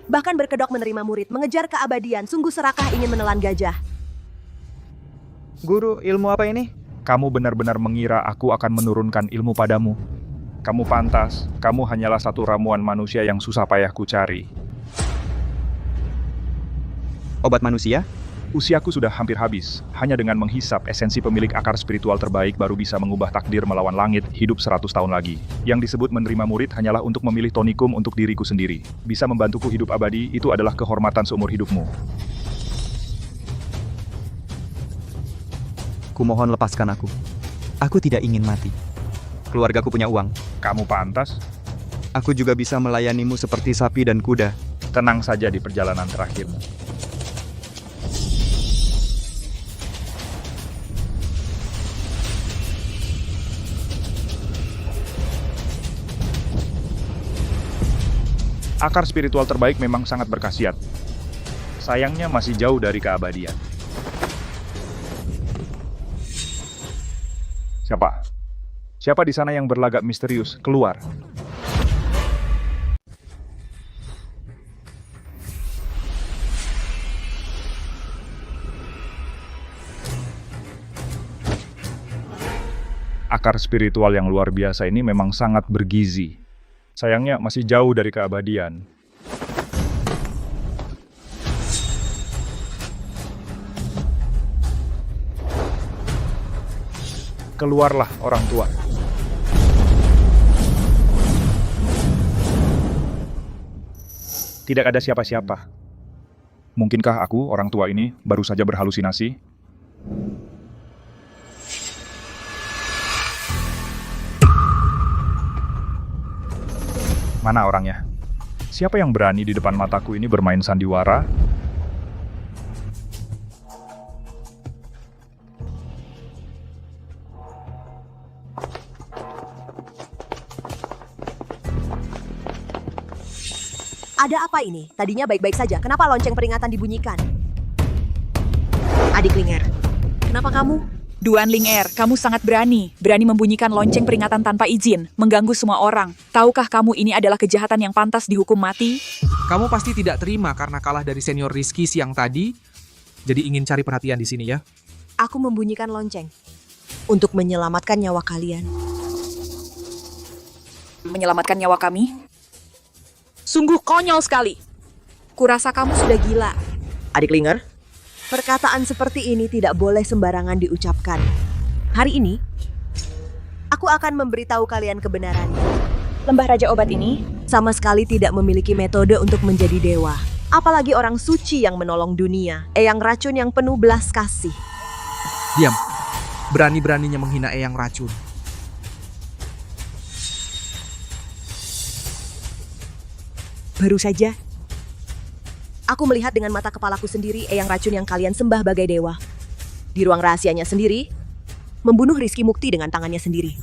Bahkan berkedok menerima murid, mengejar keabadian, sungguh serakah ingin menelan gajah. Guru, ilmu apa ini? Kamu benar-benar mengira aku akan menurunkan ilmu padamu. Kamu pantas, kamu hanyalah satu ramuan manusia yang susah payah ku cari. Obat manusia? Usiaku sudah hampir habis. Hanya dengan menghisap esensi pemilik akar spiritual terbaik baru bisa mengubah takdir melawan langit hidup 100 tahun lagi. Yang disebut menerima murid hanyalah untuk memilih tonikum untuk diriku sendiri. Bisa membantuku hidup abadi, itu adalah kehormatan seumur hidupmu. Kumohon lepaskan aku. Aku tidak ingin mati. Keluargaku punya uang. Kamu pantas. Aku juga bisa melayanimu seperti sapi dan kuda. Tenang saja di perjalanan terakhirmu. Akar spiritual terbaik memang sangat berkhasiat. Sayangnya masih jauh dari keabadian. Siapa? Siapa di sana yang berlagak misterius? Keluar. Akar spiritual yang luar biasa ini memang sangat bergizi. Sayangnya masih jauh dari keabadian. Keluarlah orang tua. Tidak ada siapa-siapa. Mungkinkah aku, orang tua ini, baru saja berhalusinasi? Mana orangnya? Siapa yang berani di depan mataku ini bermain sandiwara? Ada apa ini? Tadinya baik-baik saja. Kenapa lonceng peringatan dibunyikan? Adik Linger, kenapa kamu? Duan Ling'er, kamu sangat berani. Berani membunyikan lonceng peringatan tanpa izin, mengganggu semua orang. Tahukah kamu ini adalah kejahatan yang pantas dihukum mati? Kamu pasti tidak terima karena kalah dari senior Rizky siang tadi. Jadi ingin cari perhatian di sini ya. Aku membunyikan lonceng untuk menyelamatkan nyawa kalian. Menyelamatkan nyawa kami? Sungguh konyol sekali. Kurasa kamu sudah gila. Adik Ling'er, perkataan seperti ini tidak boleh sembarangan diucapkan. Hari ini, aku akan memberitahu kalian kebenarannya. Lembah Raja Obat ini sama sekali tidak memiliki metode untuk menjadi dewa. Apalagi orang suci yang menolong dunia, Eyang Racun yang penuh belas kasih. Diam. Berani-beraninya menghina Eyang Racun. Baru saja, aku melihat dengan mata kepalaku sendiri Eyang Racun yang kalian sembah bagai dewa. Di ruang rahasianya sendiri, membunuh Rizky Mukti dengan tangannya sendiri.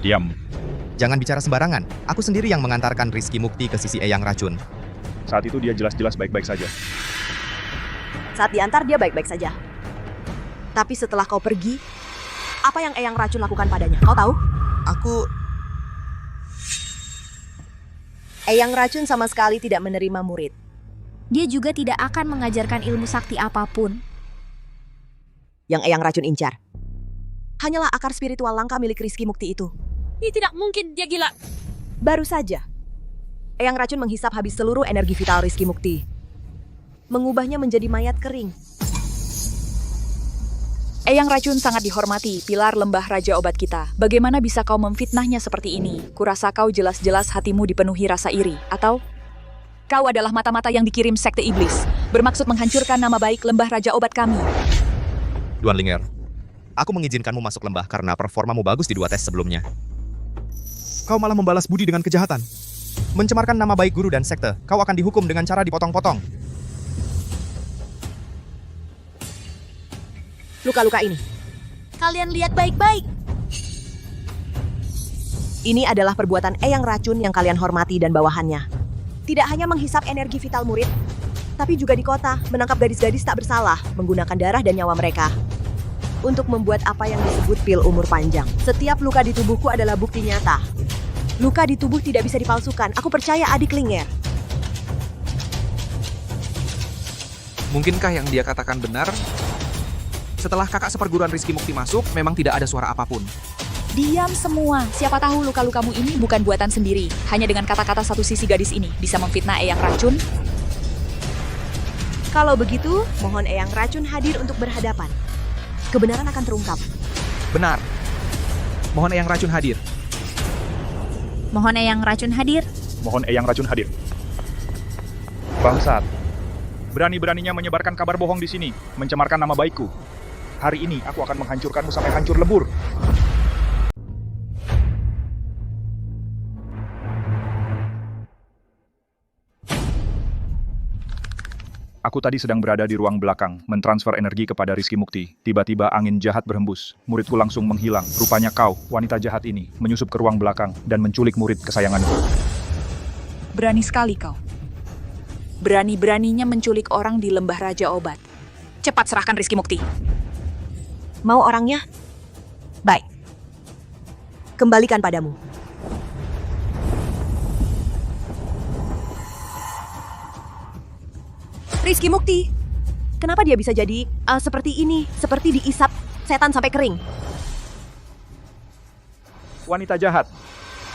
Diam. Jangan bicara sembarangan. Aku sendiri yang mengantarkan Rizky Mukti ke sisi Eyang Racun. Saat itu dia jelas-jelas baik-baik saja. Saat diantar dia baik-baik saja. Tapi setelah kau pergi, apa yang Eyang Racun lakukan padanya? Kau tahu? Eyang Racun sama sekali tidak menerima murid. Dia juga tidak akan mengajarkan ilmu sakti apapun. Yang Eyang Racun incar hanyalah akar spiritual langka milik Rizky Mukti itu. Ini tidak mungkin, dia gila. Baru saja, Eyang Racun menghisap habis seluruh energi vital Rizky Mukti, mengubahnya menjadi mayat kering. Eyang Racun sangat dihormati, pilar lembah Raja Obat kita. Bagaimana bisa kau memfitnahnya seperti ini? Kurasa kau jelas-jelas hatimu dipenuhi rasa iri. Atau kau adalah mata-mata yang dikirim sekte iblis, bermaksud menghancurkan nama baik lembah Raja Obat kami. Duan Ling'er, aku mengizinkanmu masuk lembah karena performamu bagus di 2 tes sebelumnya. Kau malah membalas budi dengan kejahatan. Mencemarkan nama baik guru dan sekte, kau akan dihukum dengan cara dipotong-potong. Luka-luka ini, kalian lihat baik-baik. Ini adalah perbuatan Eyang Racun yang kalian hormati dan bawahannya. Tidak hanya menghisap energi vital murid, tapi juga di kota menangkap gadis-gadis tak bersalah menggunakan darah dan nyawa mereka untuk membuat apa yang disebut pil umur panjang. Setiap luka di tubuhku adalah bukti nyata. Luka di tubuh tidak bisa dipalsukan. Aku percaya adik Ling'er. Mungkinkah yang dia katakan benar? Setelah kakak seperguruan Rizky Mukti masuk, memang tidak ada suara apapun. Diam semua. Siapa tahu luka-lukamu ini bukan buatan sendiri. Hanya dengan kata-kata satu sisi gadis ini bisa memfitnah Eyang Racun. Kalau begitu, mohon Eyang Racun hadir untuk berhadapan. Kebenaran akan terungkap. Benar. Mohon Eyang Racun hadir. Mohon Eyang Racun hadir. Mohon Eyang Racun hadir. Bangsat. Berani-beraninya menyebarkan kabar bohong di sini, mencemarkan nama baikku. Hari ini aku akan menghancurkanmu sampai hancur lebur. Aku tadi sedang berada di ruang belakang, mentransfer energi kepada Rizky Mukti. Tiba-tiba angin jahat berhembus. Muridku langsung menghilang. Rupanya kau, wanita jahat ini, menyusup ke ruang belakang dan menculik murid kesayanganku. Berani sekali kau. Berani-beraninya menculik orang di lembah Raja Obat. Cepat serahkan Rizky Mukti. Mau orangnya? Baik. Kembalikan padamu. Rizky Mukti, kenapa dia bisa jadi seperti ini? Seperti diisap setan sampai kering. Wanita jahat,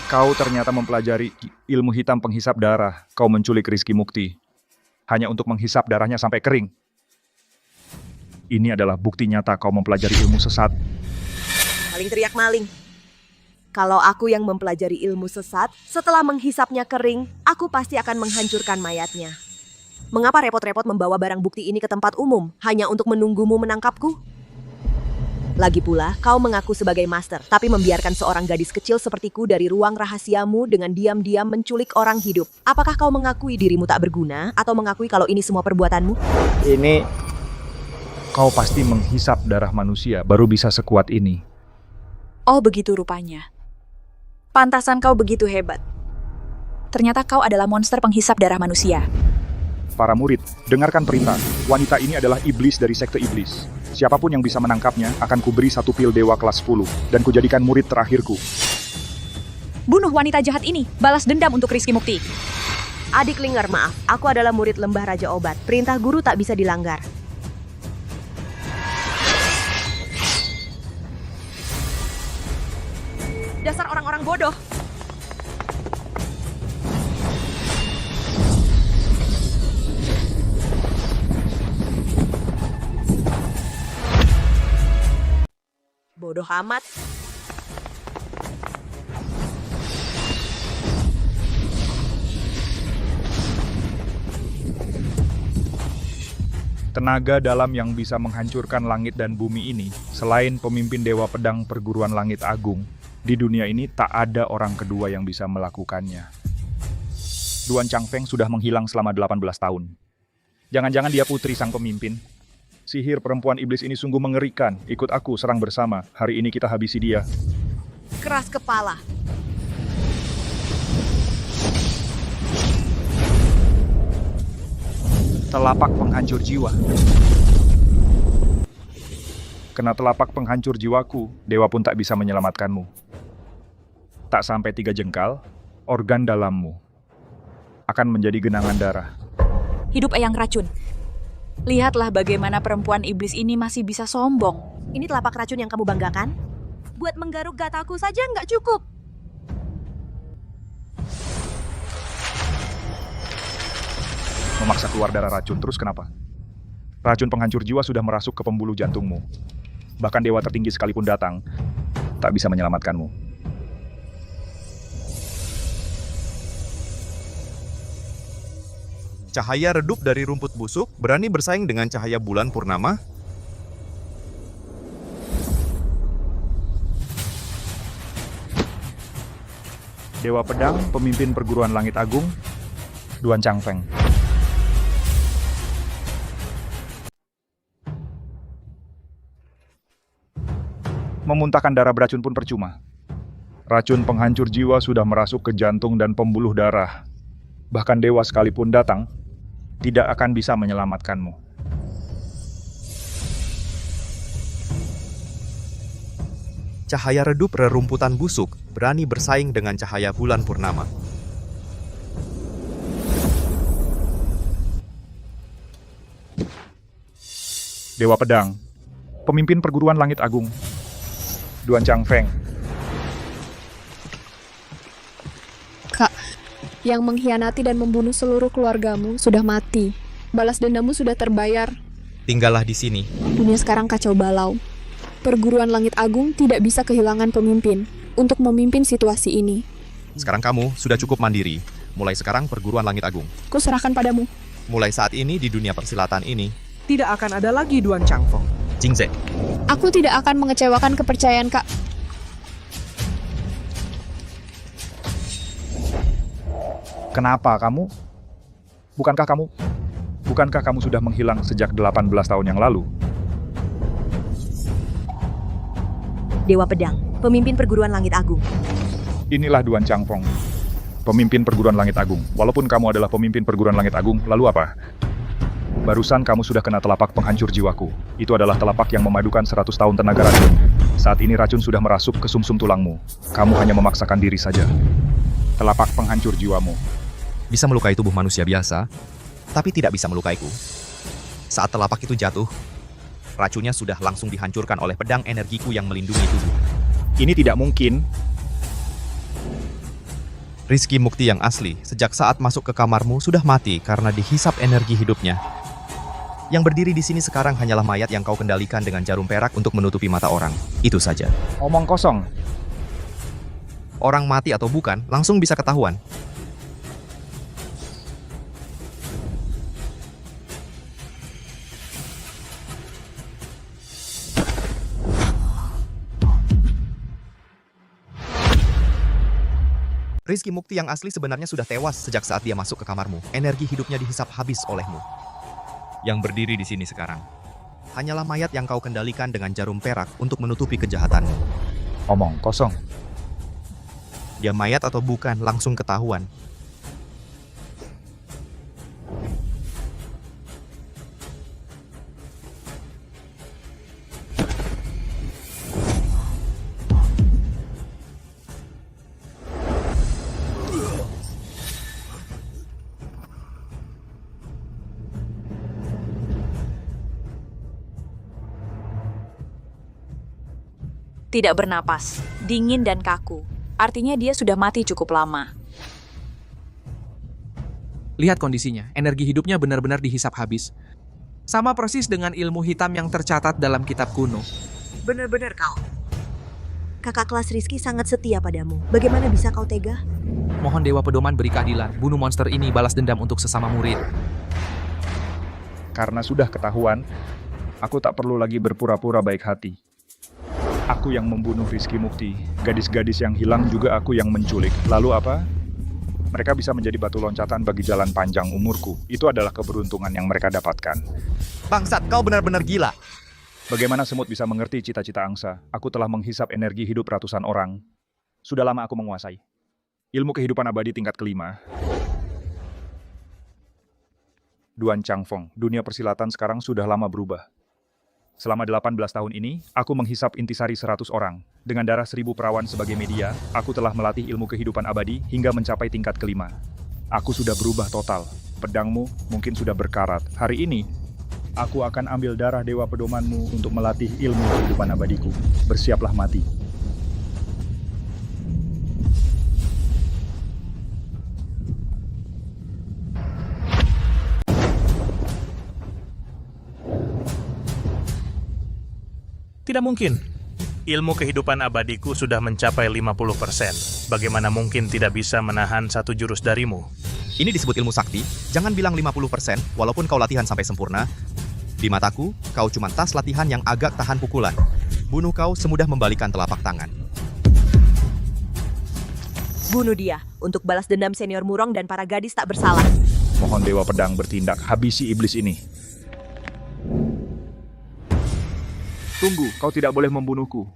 kau ternyata mempelajari ilmu hitam penghisap darah. Kau menculik Rizky Mukti hanya untuk menghisap darahnya sampai kering. Ini adalah bukti nyata kau mempelajari ilmu sesat. Maling teriak maling. Kalau aku yang mempelajari ilmu sesat, setelah menghisapnya kering, aku pasti akan menghancurkan mayatnya. Mengapa repot-repot membawa barang bukti ini ke tempat umum, hanya untuk menunggumu menangkapku? Lagi pula, kau mengaku sebagai master, tapi membiarkan seorang gadis kecil sepertiku dari ruang rahasiamu dengan diam-diam menculik orang hidup. Apakah kau mengakui dirimu tak berguna, atau mengakui kalau ini semua perbuatanmu? Kau pasti menghisap darah manusia, baru bisa sekuat ini. Oh begitu rupanya. Pantasan kau begitu hebat. Ternyata kau adalah monster penghisap darah manusia. Para murid, dengarkan perintah. Wanita ini adalah iblis dari sekte iblis. Siapapun yang bisa menangkapnya akan kuberi 1 pil dewa kelas 10 dan kujadikan murid terakhirku. Bunuh wanita jahat ini, balas dendam untuk Rizky Mukti. Adik Linggar, maaf. Aku adalah murid lembah Raja Obat. Perintah guru tak bisa dilanggar. Dasar orang-orang bodoh. Bodoh amat. Tenaga dalam yang bisa menghancurkan langit dan bumi ini, selain pemimpin Dewa Pedang Perguruan Langit Agung, di dunia ini tak ada orang kedua yang bisa melakukannya. Duan Changfeng sudah menghilang selama 18 tahun. Jangan-jangan dia putri sang pemimpin. Sihir perempuan iblis ini sungguh mengerikan. Ikut aku, serang bersama. Hari ini kita habisi dia. Keras kepala. Telapak penghancur jiwa. Kena telapak penghancur jiwaku, dewa pun tak bisa menyelamatkanmu. Tak sampai 3 jengkal, organ dalammu akan menjadi genangan darah. Hidup Eyang Racun. Lihatlah bagaimana perempuan iblis ini masih bisa sombong. Ini telapak racun yang kamu banggakan? Buat menggaruk gataku saja nggak cukup. Memaksa keluar darah racun, terus kenapa? Racun penghancur jiwa sudah merasuk ke pembuluh jantungmu. Bahkan dewa tertinggi sekalipun datang, tak bisa menyelamatkanmu. Cahaya redup dari rumput busuk berani bersaing dengan cahaya bulan purnama? Dewa Pedang, pemimpin perguruan langit agung, Duan Changfeng. Memuntahkan darah beracun pun percuma. Racun penghancur jiwa sudah merasuk ke jantung dan pembuluh darah. Bahkan dewa sekalipun datang, tidak akan bisa menyelamatkanmu. Cahaya redup rerumputan busuk berani bersaing dengan cahaya bulan purnama. Dewa Pedang, pemimpin perguruan langit agung, Duan Changfeng. Kak, yang mengkhianati dan membunuh seluruh keluargamu sudah mati. Balas dendammu sudah terbayar. Tinggallah di sini. Dunia sekarang kacau balau. Perguruan Langit Agung tidak bisa kehilangan pemimpin untuk memimpin situasi ini. Sekarang kamu sudah cukup mandiri. Mulai sekarang perguruan Langit Agung. Ku serahkan padamu. Mulai saat ini di dunia persilatan ini, tidak akan ada lagi Duan Changfeng. Jingze. Aku tidak akan mengecewakan kepercayaan Kak. Kenapa kamu? Bukankah kamu sudah menghilang sejak 18 tahun yang lalu? Dewa Pedang, pemimpin perguruan langit agung. Inilah Duan Changfeng, pemimpin perguruan langit agung. Walaupun kamu adalah pemimpin perguruan langit agung, lalu apa? Barusan kamu sudah kena telapak penghancur jiwaku. Itu adalah telapak yang memadukan 100 tahun tenaga racun. Saat ini racun sudah merasuk ke sumsum tulangmu. Kamu hanya memaksakan diri saja. Telapak penghancur jiwamu bisa melukai tubuh manusia biasa, tapi tidak bisa melukaiku. Saat telapak itu jatuh, racunnya sudah langsung dihancurkan oleh pedang energiku yang melindungi tubuh. Ini tidak mungkin. Rizky Mukti yang asli, sejak saat masuk ke kamarmu sudah mati karena dihisap energi hidupnya. Yang berdiri di sini sekarang hanyalah mayat yang kau kendalikan dengan jarum perak untuk menutupi mata orang. Itu saja. Omong kosong. Orang mati atau bukan, langsung bisa ketahuan. Rizky Mukti yang asli sebenarnya sudah tewas sejak saat dia masuk ke kamarmu. Energi hidupnya dihisap habis olehmu. Yang berdiri di sini sekarang hanyalah mayat yang kau kendalikan dengan jarum perak untuk menutupi kejahatanmu. Omong kosong. Dia mayat atau bukan langsung ketahuan. Tidak bernapas, dingin dan kaku. Artinya dia sudah mati cukup lama. Lihat kondisinya, energi hidupnya benar-benar dihisap habis. Sama persis dengan ilmu hitam yang tercatat dalam kitab kuno. Benar-benar kau. Kakak kelas Rizky sangat setia padamu. Bagaimana bisa kau tega? Mohon Dewa Pedoman beri keadilan, bunuh monster ini, balas dendam untuk sesama murid. Karena sudah ketahuan, aku tak perlu lagi berpura-pura baik hati. Aku yang membunuh Rizky Mukti, gadis-gadis yang hilang juga aku yang menculik. Lalu apa? Mereka bisa menjadi batu loncatan bagi jalan panjang umurku. Itu adalah keberuntungan yang mereka dapatkan. Bangsat, kau benar-benar gila. Bagaimana semut bisa mengerti cita-cita angsa? Aku telah menghisap energi hidup ratusan orang. Sudah lama aku menguasai ilmu kehidupan abadi tingkat kelima. Duan Changfeng, dunia persilatan sekarang sudah lama berubah. Selama 18 tahun ini, aku menghisap intisari 100 orang. Dengan darah 1000 perawan sebagai media, aku telah melatih ilmu kehidupan abadi hingga mencapai tingkat kelima. Aku sudah berubah total. Pedangmu mungkin sudah berkarat. Hari ini, aku akan ambil darah Dewa Pedomanmu untuk melatih ilmu kehidupan abadiku. Bersiaplah mati. Tidak mungkin. Ilmu kehidupan abadiku sudah mencapai 50%. Bagaimana mungkin tidak bisa menahan satu jurus darimu? Ini disebut ilmu sakti. Jangan bilang 50%, walaupun kau latihan sampai sempurna. Di mataku, kau cuma tas latihan yang agak tahan pukulan. Bunuh kau semudah membalikan telapak tangan. Bunuh dia, untuk balas dendam senior Murong dan para gadis tak bersalah. Mohon Dewa Pedang bertindak, habisi iblis ini. Tunggu, kau tidak boleh membunuhku.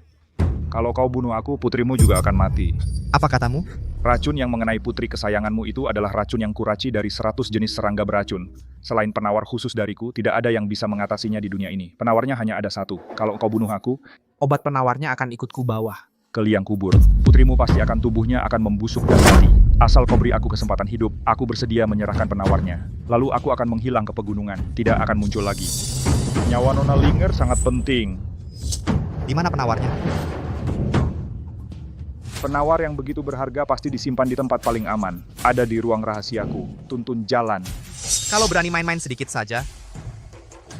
Kalau kau bunuh aku, putrimu juga akan mati. Apa katamu? Racun yang mengenai putri kesayanganmu itu adalah racun yang kuraci dari 100 jenis serangga beracun. Selain penawar khusus dariku, tidak ada yang bisa mengatasinya di dunia ini. Penawarnya hanya ada satu. Kalau kau bunuh aku, obat penawarnya akan ikut ku bawah. Ke liang kubur. Putrimu pasti akan tubuhnya akan membusuk dan mati. Asal kau beri aku kesempatan hidup, aku bersedia menyerahkan penawarnya. Lalu aku akan menghilang ke pegunungan, tidak akan muncul lagi. Nyawa Nona Linger sangat penting. Di mana penawarnya? Penawar yang begitu berharga pasti disimpan di tempat paling aman. Ada di ruang rahasiaku. Tuntun jalan. Kalau berani main-main sedikit saja,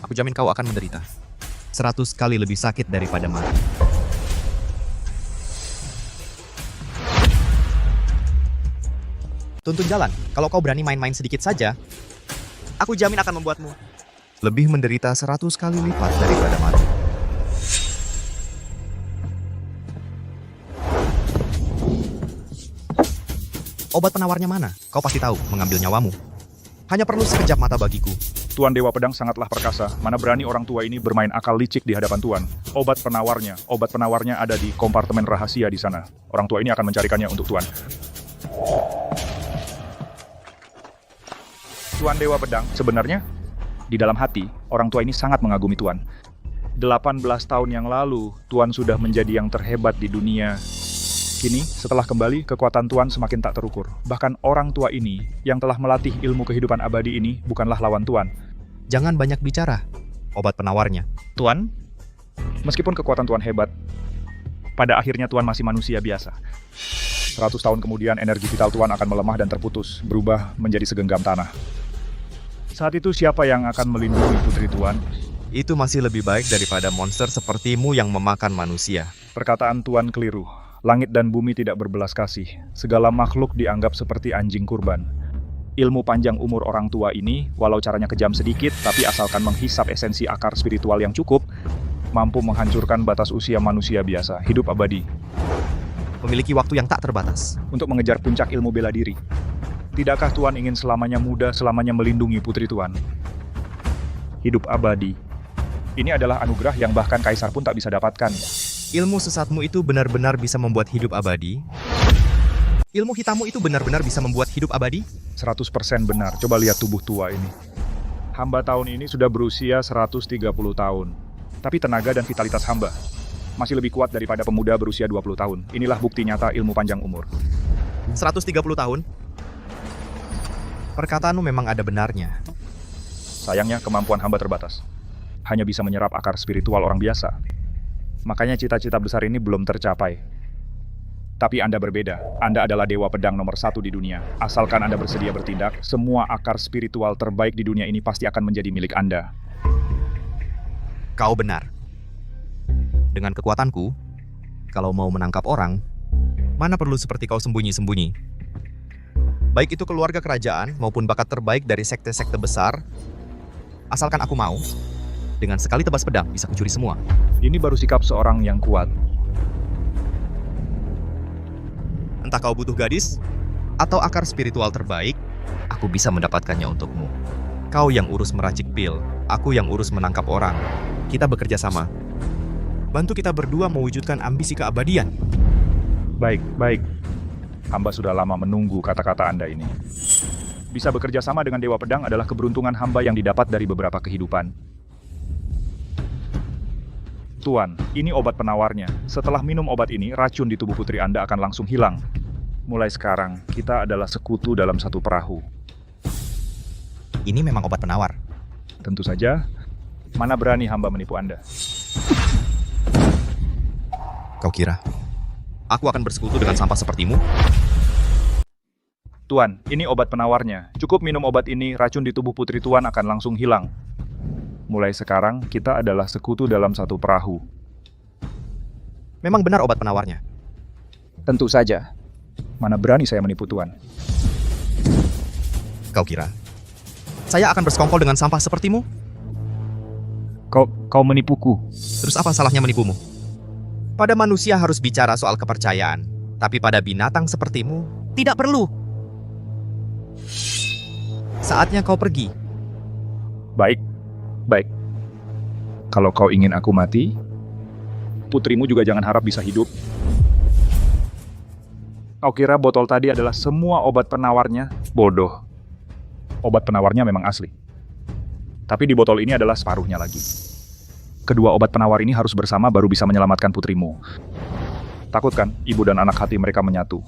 aku jamin kau akan menderita. 100 kali lebih sakit daripada mati. Tuntun jalan. Kalau kau berani main-main sedikit saja, aku jamin akan membuatmu lebih menderita 100 kali lipat daripada mati. Obat penawarnya mana? Kau pasti tahu, mengambil nyawamu. Hanya perlu sekejap mata bagiku. Tuan Dewa Pedang sangatlah perkasa. Mana berani orang tua ini bermain akal licik di hadapan Tuan. Obat penawarnya ada di kompartemen rahasia di sana. Orang tua ini akan mencarikannya untuk Tuan. Tuan Dewa Pedang, sebenarnya, di dalam hati, orang tua ini sangat mengagumi Tuan. 18 tahun yang lalu, Tuan sudah menjadi yang terhebat di dunia. Kini, setelah kembali, kekuatan Tuan semakin tak terukur. Bahkan orang tua ini, yang telah melatih ilmu kehidupan abadi ini, bukanlah lawan Tuan. Jangan banyak bicara. Obat penawarnya. Tuan, meskipun kekuatan Tuan hebat, pada akhirnya Tuan masih manusia biasa. 100 tahun kemudian, energi vital Tuan akan melemah dan terputus, berubah menjadi segenggam tanah. Saat itu siapa yang akan melindungi putri Tuan? Itu masih lebih baik daripada monster sepertimu yang memakan manusia. Perkataan Tuan keliru. Langit dan bumi tidak berbelas kasih. Segala makhluk dianggap seperti anjing kurban. Ilmu panjang umur orang tua ini, walau caranya kejam sedikit, tapi asalkan menghisap esensi akar spiritual yang cukup, mampu menghancurkan batas usia manusia biasa, hidup abadi. Memiliki waktu yang tak terbatas. Untuk mengejar puncak ilmu bela diri. Tidakkah Tuan ingin selamanya muda, selamanya melindungi putri Tuan? Hidup abadi. Ini adalah anugerah yang bahkan kaisar pun tak bisa dapatkan. Ilmu sesatmu itu benar-benar bisa membuat hidup abadi? Ilmu hitammu itu benar-benar bisa membuat hidup abadi? 100% benar. Coba lihat tubuh tua ini. Hamba tahun ini sudah berusia 130 tahun. Tapi tenaga dan vitalitas hamba masih lebih kuat daripada pemuda berusia 20 tahun. Inilah bukti nyata ilmu panjang umur. 130 tahun? Perkataanmu memang ada benarnya. Sayangnya kemampuan hamba terbatas. Hanya bisa menyerap akar spiritual orang biasa. Makanya cita-cita besar ini belum tercapai. Tapi Anda berbeda. Anda adalah Dewa Pedang nomor 1 di dunia. Asalkan Anda bersedia bertindak, semua akar spiritual terbaik di dunia ini pasti akan menjadi milik Anda. Kau benar. Dengan kekuatanku, kalau mau menangkap orang, mana perlu seperti kau sembunyi-sembunyi. Baik itu keluarga kerajaan maupun bakat terbaik dari sekte-sekte besar, asalkan aku mau, dengan sekali tebas pedang bisa kucuri semua. Ini baru sikap seorang yang kuat. Entah kau butuh gadis, atau akar spiritual terbaik, aku bisa mendapatkannya untukmu. Kau yang urus meracik pil, aku yang urus menangkap orang. Kita bekerja sama. Bantu kita berdua mewujudkan ambisi keabadian. Baik. Hamba sudah lama menunggu kata-kata Anda ini. Bisa bekerja sama dengan Dewa Pedang adalah keberuntungan hamba yang didapat dari beberapa kehidupan. Tuan, ini obat penawarnya. Setelah minum obat ini, racun di tubuh putri Anda akan langsung hilang. Mulai sekarang, kita adalah sekutu dalam satu perahu. Ini memang obat penawar. Tentu saja, mana berani hamba menipu Anda. Kau kira aku akan bersekutu dengan sampah sepertimu? Tuan, ini obat penawarnya. Cukup minum obat ini, racun di tubuh putri Tuan akan langsung hilang. Mulai sekarang, kita adalah sekutu dalam satu perahu. Memang benar obat penawarnya? Tentu saja. Mana berani saya menipu Tuan. Kau kira saya akan bersekongkol dengan sampah sepertimu? Kau menipuku. Terus apa salahnya menipumu? Pada manusia harus bicara soal kepercayaan, tapi pada binatang sepertimu tidak perlu. Saatnya kau pergi. Baik. Kalau kau ingin aku mati, putrimu juga jangan harap bisa hidup. Kau kira botol tadi adalah semua obat penawarnya? Bodoh. Obat penawarnya memang asli. Tapi di botol ini adalah separuhnya lagi. Kedua obat penawar ini harus bersama baru bisa menyelamatkan putrimu. Takut kan, ibu dan anak hati mereka menyatu.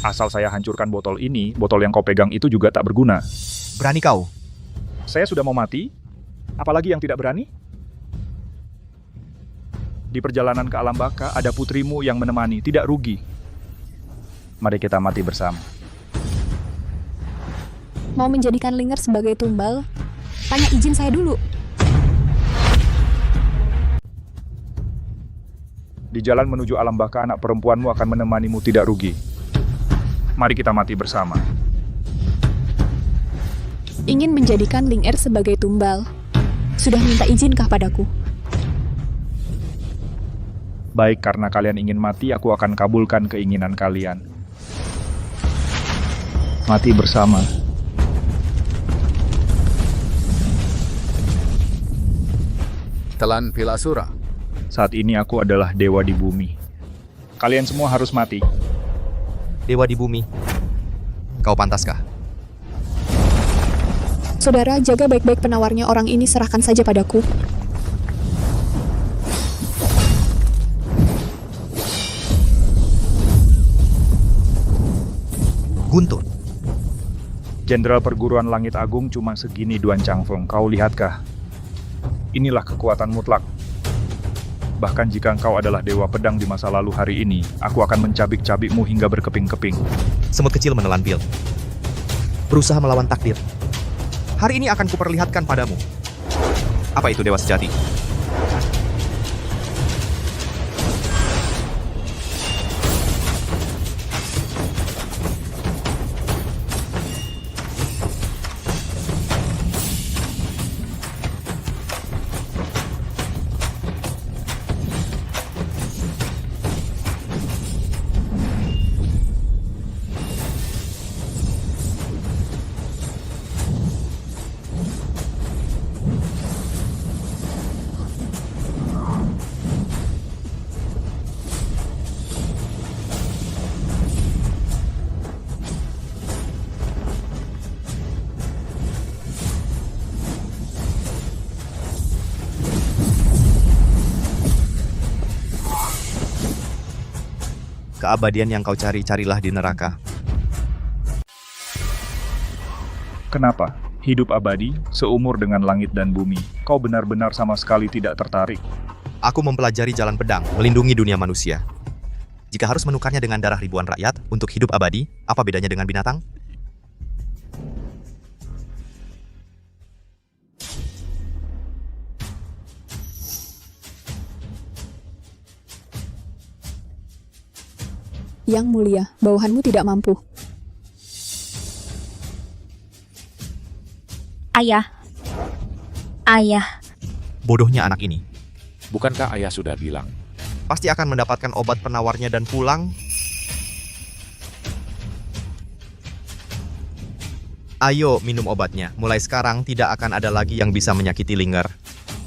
Asal saya hancurkan botol ini, botol yang kau pegang itu juga tak berguna. Berani kau? Saya sudah mau mati, apalagi yang tidak berani? Di perjalanan ke alam baka, ada putrimu yang menemani, tidak rugi. Mari kita mati bersama. Mau menjadikan Linger sebagai tumbal? Tanya izin saya dulu. Di jalan menuju alam baka, anak perempuanmu akan menemanimu, tidak rugi. Mari kita mati bersama. Ingin menjadikan Linger sebagai tumbal. Sudah minta izinkah padaku? Baik, karena kalian ingin mati, aku akan kabulkan keinginan kalian. Mati bersama. Telan Pilasura. Saat ini aku adalah dewa di bumi. Kalian semua harus mati. Dewa di bumi. Kau pantaskah? Saudara, jaga baik-baik penawarnya orang ini, serahkan saja padaku. Guntur. Jenderal Perguruan Langit Agung cuma segini, Duan Changfeng. Kau lihatkah? Inilah kekuatan mutlak. Bahkan jika engkau adalah Dewa Pedang di masa lalu, hari ini, aku akan mencabik-cabikmu hingga berkeping-keping. Semut kecil menelan pil. Berusaha melawan takdir. Hari ini akan kuperlihatkan padamu. Apa itu Dewa Sejati? Keabadian yang kau cari, carilah di neraka. Kenapa? Hidup abadi, seumur dengan langit dan bumi. Kau benar-benar sama sekali tidak tertarik. Aku mempelajari jalan pedang, melindungi dunia manusia. Jika harus menukarnya dengan darah ribuan rakyat untuk hidup abadi, apa bedanya dengan binatang? Yang mulia, bawahanmu tidak mampu. Ayah. Ayah. Bodohnya anak ini. Bukankah ayah sudah bilang? Pasti akan mendapatkan obat penawarnya dan pulang. Ayo minum obatnya. Mulai sekarang tidak akan ada lagi yang bisa menyakiti Linggar.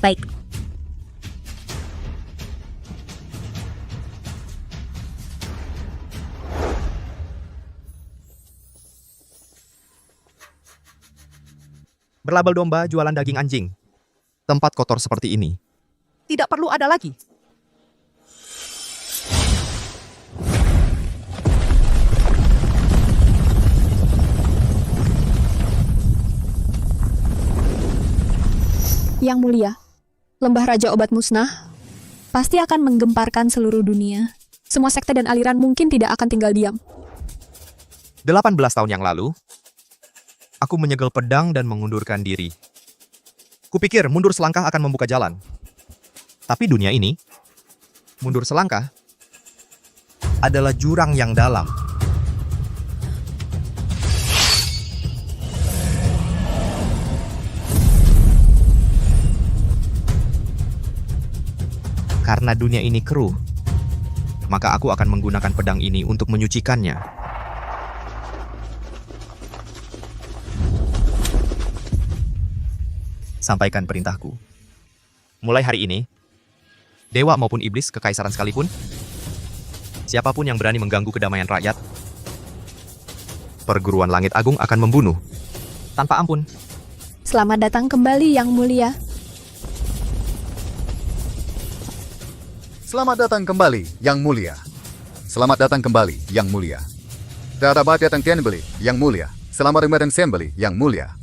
Baik. Berlabel domba jualan daging anjing. Tempat kotor seperti ini. Tidak perlu ada lagi. Yang mulia, lembah Raja Obat Musnah pasti akan menggemparkan seluruh dunia. Semua sekte dan aliran mungkin tidak akan tinggal diam. 18 tahun yang lalu, aku menyegel pedang dan mengundurkan diri. Kupikir mundur selangkah akan membuka jalan. Tapi dunia ini, mundur selangkah, adalah jurang yang dalam. Karena dunia ini keruh, maka aku akan menggunakan pedang ini untuk menyucikannya. Sampaikan perintahku. Mulai hari ini, dewa maupun iblis kekaisaran sekalipun, siapapun yang berani mengganggu kedamaian rakyat, perguruan langit agung akan membunuh tanpa ampun. Selamat datang kembali, Yang Mulia. Selamat datang kembali, Yang Mulia. Selamat datang kembali, Yang Mulia. Darabat datang Tenbeli, Yang Mulia. Selamat datang Sembeli, Yang Mulia.